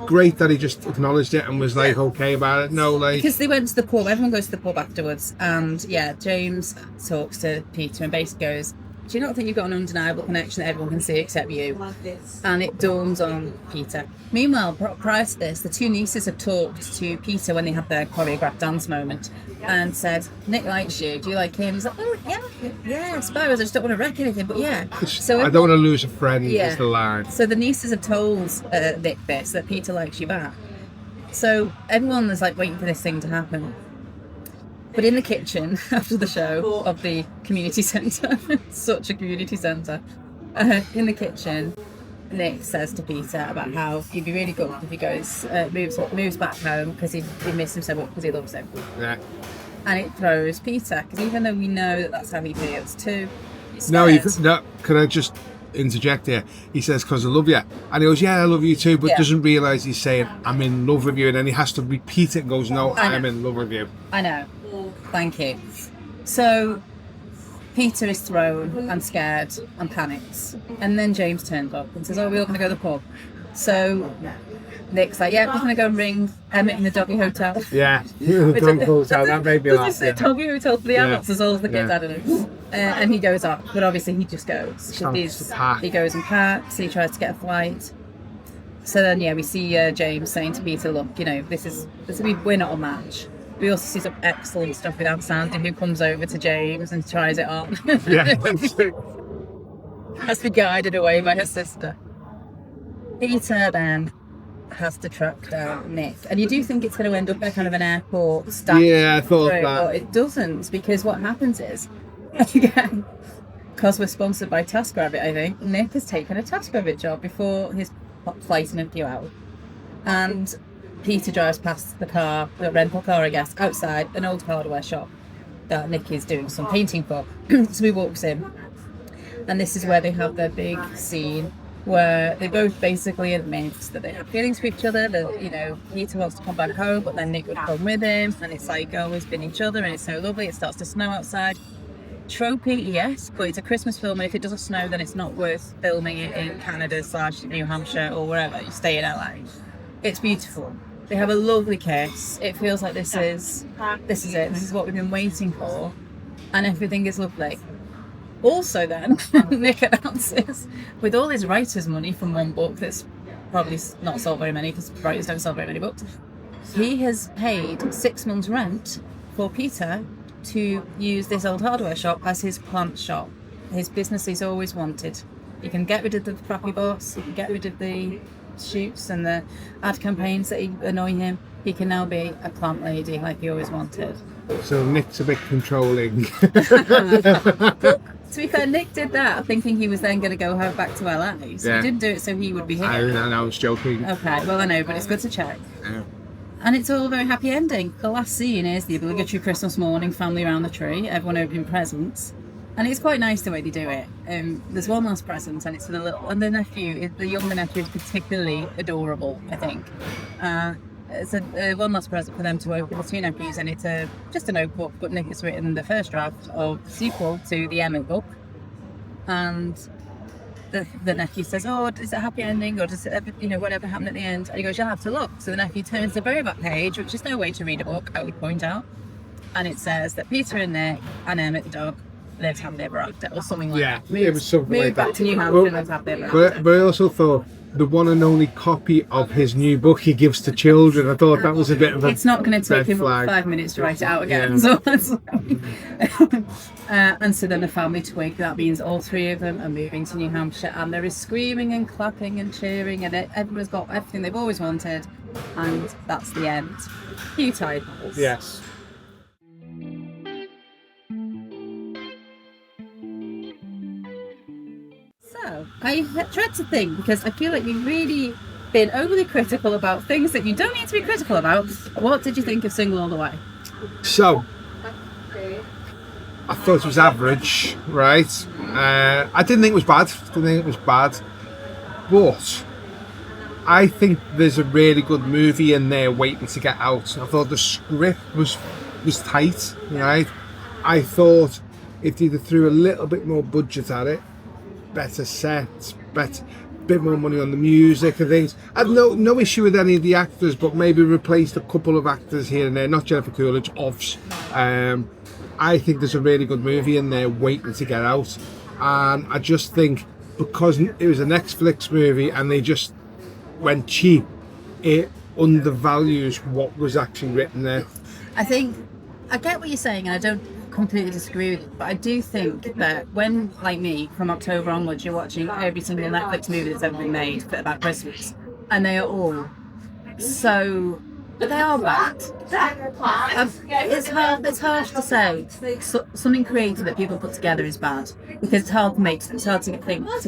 great that he just acknowledged it and was like okay about it. No, like, because they went to the pub, everyone goes to the pub afterwards, and James talks to Peter and basically goes, do you not think you've got an undeniable connection that everyone can see except you? And it dawns on Peter. Meanwhile, prior to this, the 2 nieces have talked to Peter when they had their choreographed dance moment and said, Nick likes you, do you like him? He's like, oh yeah, I suppose, I just don't want to wreck anything, but yeah. So I don't want to lose a friend, is the line. So the nieces have told Nick this, that Peter likes you back. So everyone is like waiting for this thing to happen. But in the kitchen, after the show of the community centre, such a community centre, in the kitchen, Nick says to Peter about how he'd be really good if he goes, moves back home because he misses him so much because he loves him. Yeah. And it throws Peter, because even though we know that that's how he feels too. No, can I just interject here? He says, because I love you. And he goes, yeah, I love you too, but doesn't realise he's saying, I'm in love with you. And then he has to repeat it and goes, no, I'm in love with you. I know. Thank you. So Peter is thrown and scared and panics, and then James turns up and says, oh, we're all going to go to the pub. So Nick's like, yeah, we're going to go and ring Emmett in the doggy hotel. Yeah, the doggy hotel, that made me laugh. Does he say doggy hotel for the adults as well as the kids? I don't know. And he goes up, but obviously he just goes. He goes and packs, he tries to get a flight. So then, we see James saying to Peter, look, we're not a match. We also see some excellent stuff with Aunt Sandy, who comes over to James and tries it on. Yeah. has to be guided away by her sister. Peter then has to track down Nick, and you do think it's going to end up in kind of an airport stand. Yeah, I thought that. But it doesn't, because what happens is, again, because we're sponsored by TaskRabbit, I think, Nick has taken a TaskRabbit job before his flight in a few hours. And Peter drives past the rental car, I guess, outside an old hardware shop that Nick is doing some painting for. So he walks in, and this is where they have their big scene where they both basically admit that they have feelings for each other, that, you know, Peter wants to come back home, but then Nick would come with him, and it's like, oh, we've been each other, and it's so lovely. It starts to snow outside. Tropey, yes, but it's a Christmas film, and if it doesn't snow, then it's not worth filming it in Canada / New Hampshire or wherever you stay in LA. It's beautiful. They have a lovely kiss. It feels like this is it. This is what we've been waiting for, and everything is lovely. Also, then Nick announces, with all his writer's money from one book that's probably not sold very many, because writers don't sell very many books, he has paid 6 months' rent for Peter to use this old hardware shop as his plant shop. His business he's always wanted. You can get rid of the crappy boss, you can get rid of the shoots and the ad campaigns that annoy him. He can now be a plant lady like he always wanted. So Nick's a bit controlling. To be fair, Nick did that thinking he was then going to go back to LA. So he didn't do it so he would be here. I was joking. Okay, well I know, but it's good to check. Yeah. And it's all a very happy ending. The last scene is the obligatory Christmas morning, family around the tree, everyone opening presents. And it's quite nice the way they do it. There's one last present, and it's for the nephew. The younger nephew is particularly adorable, I think. It's one last present for them to open, the two nephews, and it's just a notebook, but Nick has written the first draft of the sequel to the Emma book. And the nephew says, oh, is it a happy ending, or does it, whatever happened at the end? And he goes, you'll have to look. So the nephew turns to the very back page, which is no way to read a book, I would point out. And it says that Peter and Nick and Emmett the dog lived happily ever after, or something like that. Yeah, it was something like that. Moved back to New Hampshire and lived happily ever after. But I also thought the one and only copy of his new book he gives to children, I thought that was a bit of a It's not going to take him flag. 5 minutes to write it out again. Yeah. So that's and so then the family twig, that means all three of them are moving to New Hampshire, and there is screaming and clapping and cheering, and everyone's got everything they've always wanted, and that's the end. Cue titles. Yes. So I tried to think, because I feel like we've really been overly critical about things that you don't need to be critical about. What did you think of Single All the Way? So, I thought it was average, right? I didn't think it was bad. But I think there's a really good movie in there waiting to get out. I thought the script was tight, right? I thought if they threw a little bit more budget at it, better sets, bit more money on the music and things. I've no issue with any of the actors, but maybe replaced a couple of actors here and there, not Jennifer Coolidge, offs. I think there's a really good movie in there waiting to get out, and I just think because it was a Netflix movie and they just went cheap, it undervalues what was actually written there. I think I get what you're saying, and I don't completely disagree with it, but I do think that when, like me, from October onwards, you're watching every single Netflix movie that's ever been made for about Christmas, and they are all so, but they are bad. It's harsh to say something creative that people put together is bad, because it's hard to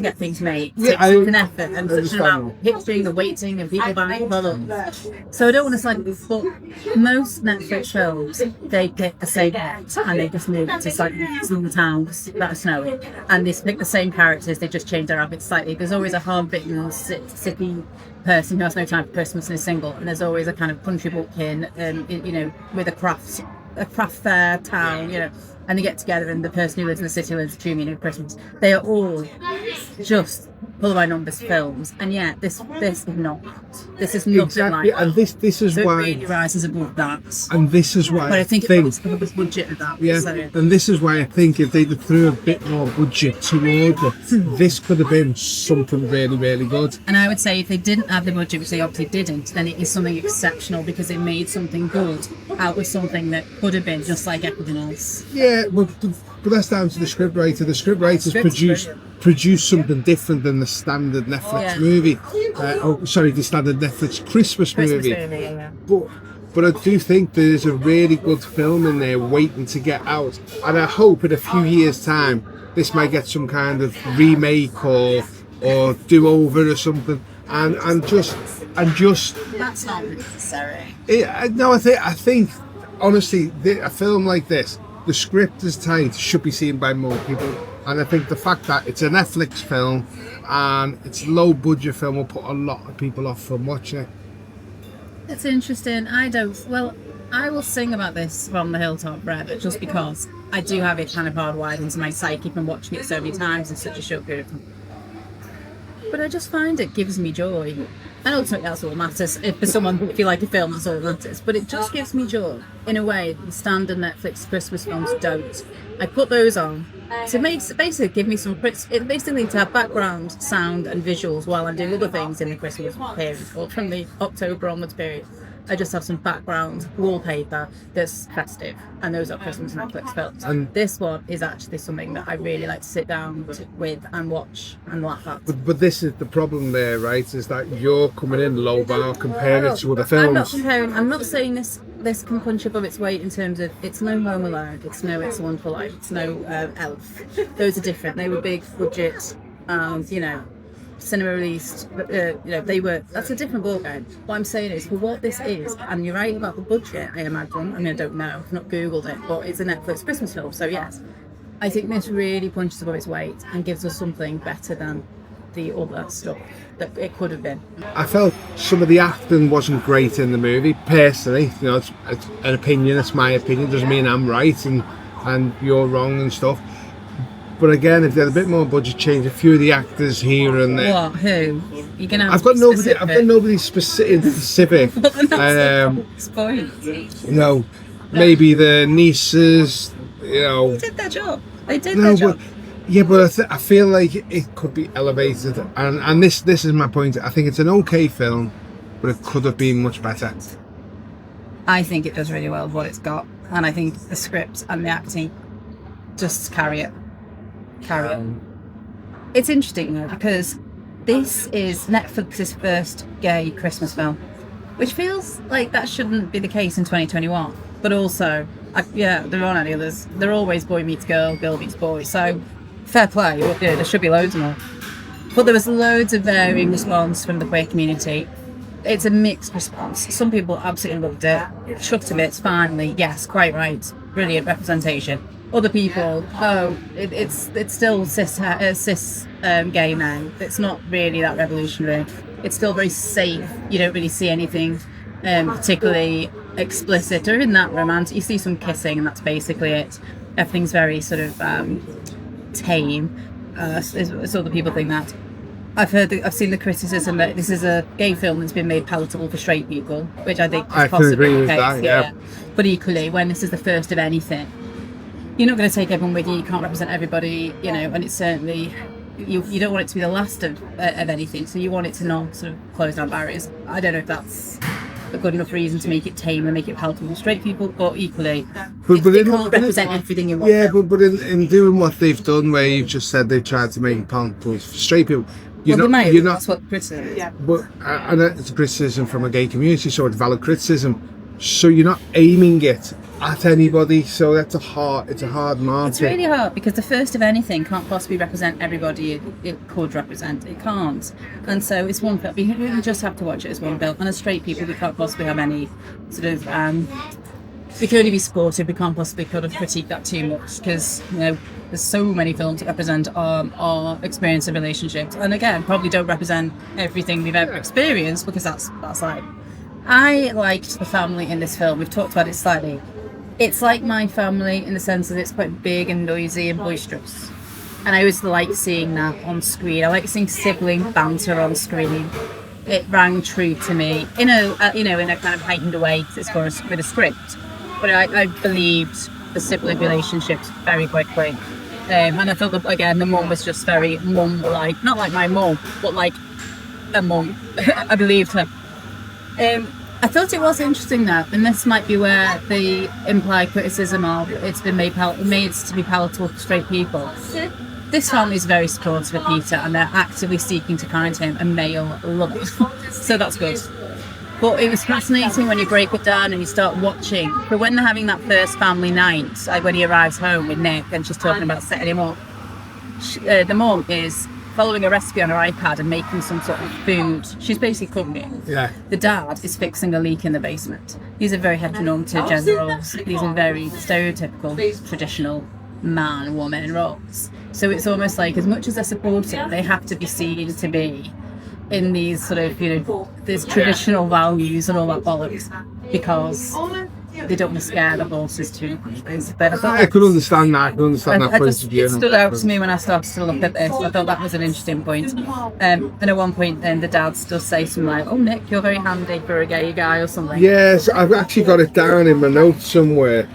get things made. It takes such an effort and such an amount of pitching and waiting and people buying products. So I don't want to say, but most Netflix films, they pick the same characters and they just move it to slightly small towns that are snowy, and they pick the same characters, they just change their outfits slightly. There's always a hard-bitten city person who has no time for Christmas and is single, and there's always a kind of country bumpkin, with a craft fair town, and they get together, and the person who lives in the city lives to at Christmas. They are all just pull by numbers films, and yet this is not. This is nothing exactly, like and that. this is so why it really rises above that. And this is why but I think it was the budget of that. Yeah, So. and this is why I think if they threw a bit more budget toward it, this could have been something really, really good. And I would say if they didn't have the budget, which they obviously didn't, then it is something exceptional, because it made something good out of something that could have been just like everything else. Yeah, but that's down to the scriptwriter. The scriptwriters produce something different than the standard Netflix movie. The standard Netflix Christmas movie. Yeah. But I do think there's a really good film in there waiting to get out, and I hope in a few years' time this might get some kind of remake or do over or something. And just That's not necessary. No, I think honestly, a film like this, the script is tight, should be seen by more people. And I think the fact that it's a Netflix film and it's a low budget film will put a lot of people off from watching it. It's interesting. I will sing about this from the hilltop forever, just because I do have it kind of hardwired into my psyche from watching it so many times in such a short period of time. But I just find it gives me joy. And ultimately that's all that matters. If you like a film, that's all that matters. But it just gives me joy in a way the standard Netflix Christmas films don't. I put those on to basically give me some... It basically to have background, sound and visuals while I'm doing other things in the Christmas period, or from the October onwards period. I just have some background wallpaper that's festive, and those are Christmas Netflix films. And this one is actually something that I really like to sit down with and watch and laugh at. But this is the problem there, right? Is that you're coming in low bar comparing it to other films. I'm not comparing. I'm not saying this can punch above its weight in terms of it's no Home Alone, it's no It's a Wonderful Life, it's no Elf. Those are different. They were big budget, cinema released, that's a different ballgame. What I'm saying is, for what this is, and you're right about the budget, I imagine, I don't know, I've not googled it, but it's a Netflix Christmas film, so yes, I think this really punches above its weight and gives us something better than the other stuff that it could have been. I felt some of the acting wasn't great in the movie, personally. It's an opinion, it's my opinion, doesn't mean I'm right and you're wrong and stuff. But again, if they had a bit more budget, change a few of the actors here and there. What? Who? You're gonna have I've got nobody specific. Maybe the nieces. They did their job. They did their job. But I feel like it could be elevated, and this is my point. I think it's an okay film, but it could have been much better. I think it does really well with what it's got, and I think the script and the acting just carry it. It's interesting though, because this is Netflix's first gay Christmas film, which feels like that shouldn't be the case in 2021. But also, there aren't any others. They're always boy meets girl, girl meets boy. So fair play. There should be loads more. But there was loads of varying response from the queer community. It's a mixed response. Some people absolutely loved it, chucked a bit. Finally, yes, quite right, brilliant representation. Other people, it's still cis gay men. It's not really that revolutionary. It's still very safe. You don't really see anything particularly explicit or in that romantic. You see some kissing, and that's basically it. Everything's very sort of tame. So other people think that. I've seen the criticism that this is a gay film that's been made palatable for straight people, which I think is possibly the case. Yeah. But equally, when this is the first of anything, you're not going to take everyone with you. You can't represent everybody, and it's certainly you don't want it to be the last of anything. So you want it to not sort of close down barriers. I don't know if that's a good enough reason to make it tame and make it palatable for straight people, but equally, it can't represent everything you want. Yeah, but in doing what they've done, where you've just said they've tried to make it palatable for straight people. You're not. That's what criticism is. Yeah. But and it's a criticism from a gay community, so it's valid criticism. So you're not aiming it at anybody, so it's a hard market. It's really hard because the first of anything can't possibly represent everybody it could represent. It can't, and so it's one film. You really just have to watch it as one film. And as straight people, we can't possibly have any sort of. We can only be supportive. We can't possibly kind of critique that too much because there's so many films that represent our experience of relationships, and again, probably don't represent everything we've ever experienced because that's life. I liked the family in this film. We've talked about it slightly. It's like my family in the sense that it's quite big and noisy and boisterous. And I always like seeing that on screen. I like seeing sibling banter on screen. It rang true to me in a kind of heightened way because it's with a script. But I believed the sibling relationships very quickly. And I felt that, again, the mum was just very mum-like. Not like my mum, but like a mum. I believed her. I thought it was interesting though, and this might be where the implied criticism of it's been made to be palatable for straight people. This family is very supportive of Peter, and they're actively seeking to find him a male lover. So that's good. But it was fascinating when you break it down and you start watching. But when they're having that first family night, like when he arrives home with Nick and she's talking about setting him up, the mum is following a recipe on her iPad and making some sort of food. She's basically cooking. Yeah. The dad is fixing a leak in the basement. These are very heteronormative gender roles. These are very stereotypical, traditional man, woman roles. So it's almost like, as much as they're supportive, they have to be seen to be in these sort of, these traditional values and all that bollocks, because they don't want to scare the horses too much. But I could understand that. I could understand that point of view. It stood out to me when I started to look at this. I thought that was an interesting point. And at one point, then the dads does say something like, "Oh, Nick, you're very handy for a gay guy," or something. Yes, I've actually got it down in my notes somewhere.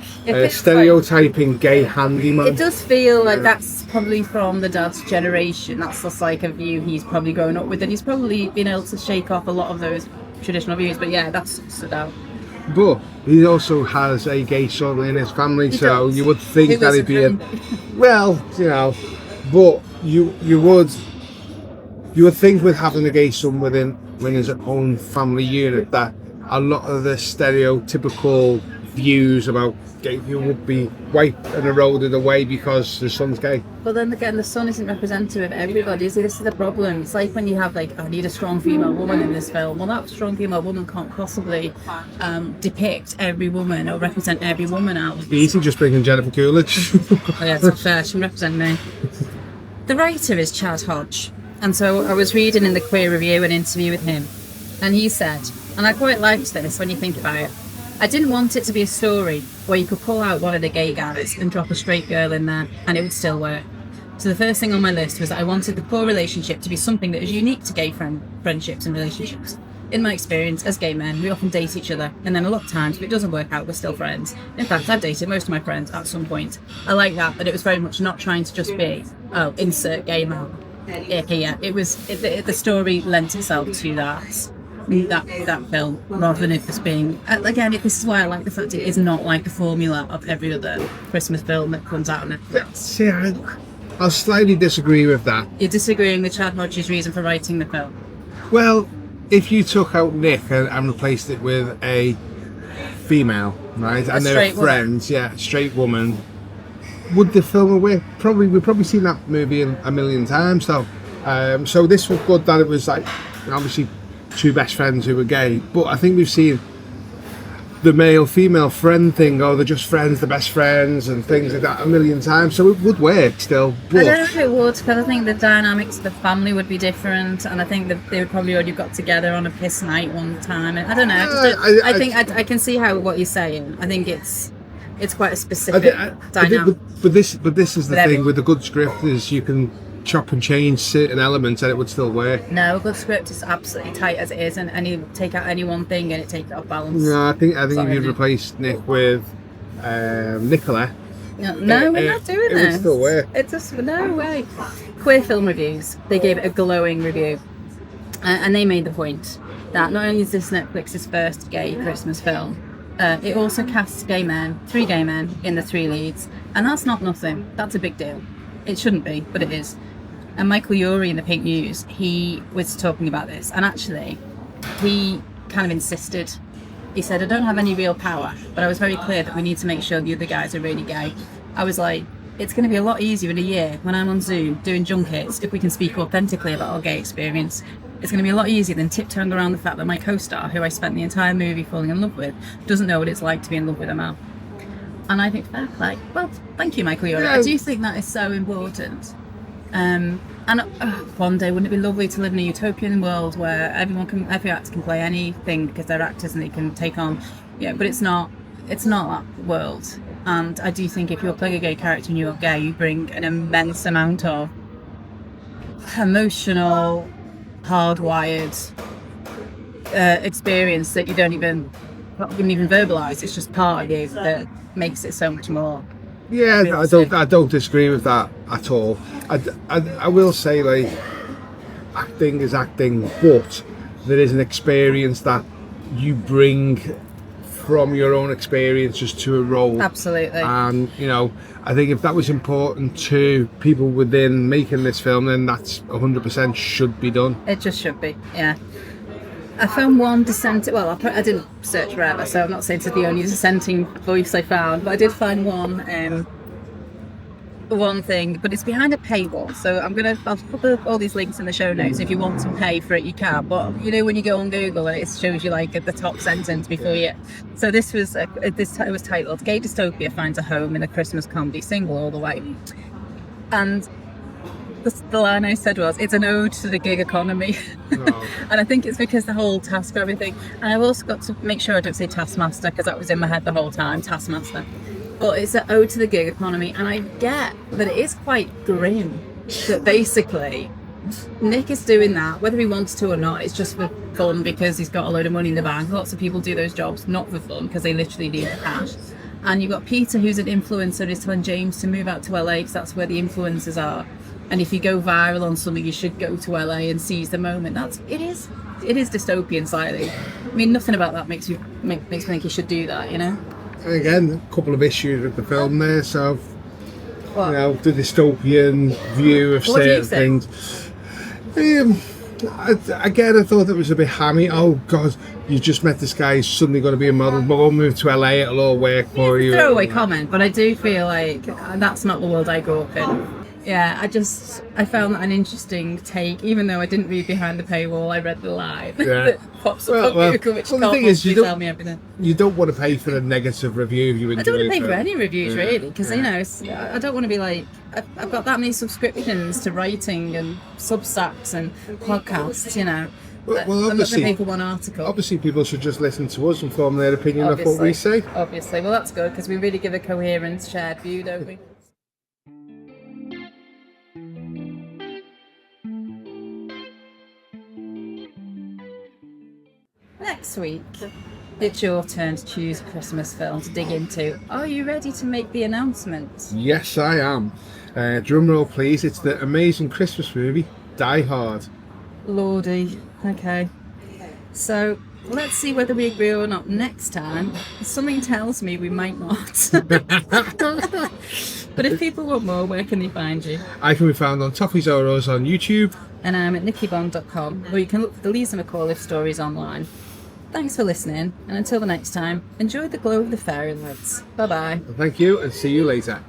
Stereotyping gay handyman. It does feel like that's probably from the dad's generation. That's just like a view he's probably grown up with, and he's probably been able to shake off a lot of those traditional views. But yeah, that's stood out. But he also has a gay son in his family, so you would think that he'd be but you would think with having a gay son within his own family unit that a lot of the stereotypical views about gay people would be wiped and eroded away because the son's gay. But then again, the son isn't representative of everybody. See, this is the problem. It's like when you have I need a strong female woman in this film. Well, that strong female woman can't possibly depict every woman or represent every woman out. It's easy just bringing Jennifer Coolidge. Oh yeah, it's not fair. She can represent me. The writer is Chad Hodge, and so I was reading in the Queer Review an interview with him, and he said, and I quite liked this when you think about it, I didn't want it to be a story where you could pull out one of the gay guys and drop a straight girl in there and it would still work. So the first thing on my list was that I wanted the core relationship to be something that is unique to gay friendships and relationships. In my experience, as gay men, we often date each other, and then a lot of times, if it doesn't work out, we're still friends. In fact, I've dated most of my friends at some point. I like that it was very much not trying to just be, insert gay man. Yeah, it was, the story lent itself to that film, rather than it just being, again, this is why I like the fact it is not like the formula of every other Christmas film that comes out on Netflix. See, I'll slightly disagree with that. You're disagreeing with Chad Hodge's reason for writing the film? Well, if you took out Nick and replaced it with a female, right, and they're friends, straight woman, would the film work? Probably. We've probably seen that movie a million times, though. So this was good that it was like, obviously, two best friends who were gay, but I think we've seen the male-female friend thing, or they're just friends, the best friends, and things like that a million times, so it would work still. But I don't know if it would, because I think the dynamics of the family would be different, and I think that they would probably already got together on a piss night one time. I don't know. I think I can see what you're saying. I think it's quite a specific dynamic. But this is the thing with a good script, is you can chop and change certain elements and it would still work. No, a good script is absolutely tight as it is, and you take out any one thing and it takes it off balance. No, I think if you'd replace Nick with Nicola. No, we're not doing this. It would still work. It's just no way. Queer Film Reviews, they gave it a glowing review, and they made the point that not only is this Netflix's first gay Christmas film, it also casts three gay men in the three leads, and that's not nothing. That's a big deal. It shouldn't be, but it is. And Michael Urie in the Pink News, he was talking about this, and actually he kind of insisted. He said, I don't have any real power, but I was very clear that we need to make sure the other guys are really gay. I was like, it's going to be a lot easier in a year when I'm on Zoom doing junkets if we can speak authentically about our gay experience. It's going to be a lot easier than tiptoeing around the fact that my co-star, who I spent the entire movie falling in love with, doesn't know what it's like to be in love with a man. And I think fair play. Well, thank you, Michael Urie. I do think that is so important. And one day, wouldn't it be lovely to live in a utopian world where every actor can play anything because they're actors and they can take on, but it's not that world. And I do think if you're playing a gay character and you're gay, you bring an immense amount of emotional, hardwired experience that you don't even verbalise. It's just part of you that makes it so much more. Yeah, I don't disagree with that at all. I will say, like, acting is acting, but there is an experience that you bring from your own experiences to a role. Absolutely. And you know, I think if that was important to people within making this film, then that's 100% should be done. It just should be, yeah. I found one dissenting, well, I didn't search forever, so I'm not saying it's the only dissenting voice I found, but I did find one thing, but it's behind a paywall, so I'll put all these links in the show notes. If you want to pay for it, you can, but you know when you go on Google and it shows you like at the top sentence before you. So it was titled "Gay Dystopia Finds a Home in a Christmas Comedy Single All the Way," and the line I said was, "It's an ode to the gig economy." Oh. And I think it's because the whole task everything, and I've also got to make sure I don't say taskmaster, because that was in my head the whole time, taskmaster. But it's an ode to the gig economy, and I get that it is quite grim, that basically Nick is doing that, whether he wants to or not. It's just for fun because he's got a load of money in the bank. Lots of people do those jobs not for fun because they literally need the cash. And you've got Peter, who's an influencer, is telling James to move out to LA because that's where the influencers are. And if you go viral on something, you should go to LA and seize the moment. It is dystopian slightly. I mean, nothing about that makes me think you should do that, you know? Again, a couple of issues with the film there, so What? you know, the dystopian view of What do you certain think? things. Again, I thought it was a bit hammy. Oh God, you just met this guy, he's suddenly going to be a model, but we'll move to LA, it'll all work for you. Throwaway comment, but I do feel like that's not the world I grew up in. Yeah, I found that an interesting take, even though I didn't read behind the paywall. I read the line that pops up on Google, which the thing is, tell me everything. You don't want to pay for a negative review if you enjoy I don't want to pay it. for any reviews, really, because you know, I don't want to be like, I've got that many subscriptions to writing and Substacks and podcasts, you know. Well, I'm not going to obviously, pay for one article. Obviously, people should just listen to us and form their opinion of what we say. Obviously, well, that's good because we really give a coherent, shared view, don't we? Next week, it's your turn to choose a Christmas film to dig into. Are you ready to make the announcement? Yes, I am. Drum roll, please. It's the amazing Christmas movie, Die Hard. Lordy. Okay. So, let's see whether we agree or not next time. Something tells me we might not. But if people want more, where can they find you? I can be found on Toffees Oros on YouTube. And I'm at nickybond.com, or you can look for the Lisa McAuliffe stories online. Thanks for listening, and until the next time, enjoy the glow of the fairy lights. Bye bye. Thank you, and see you later.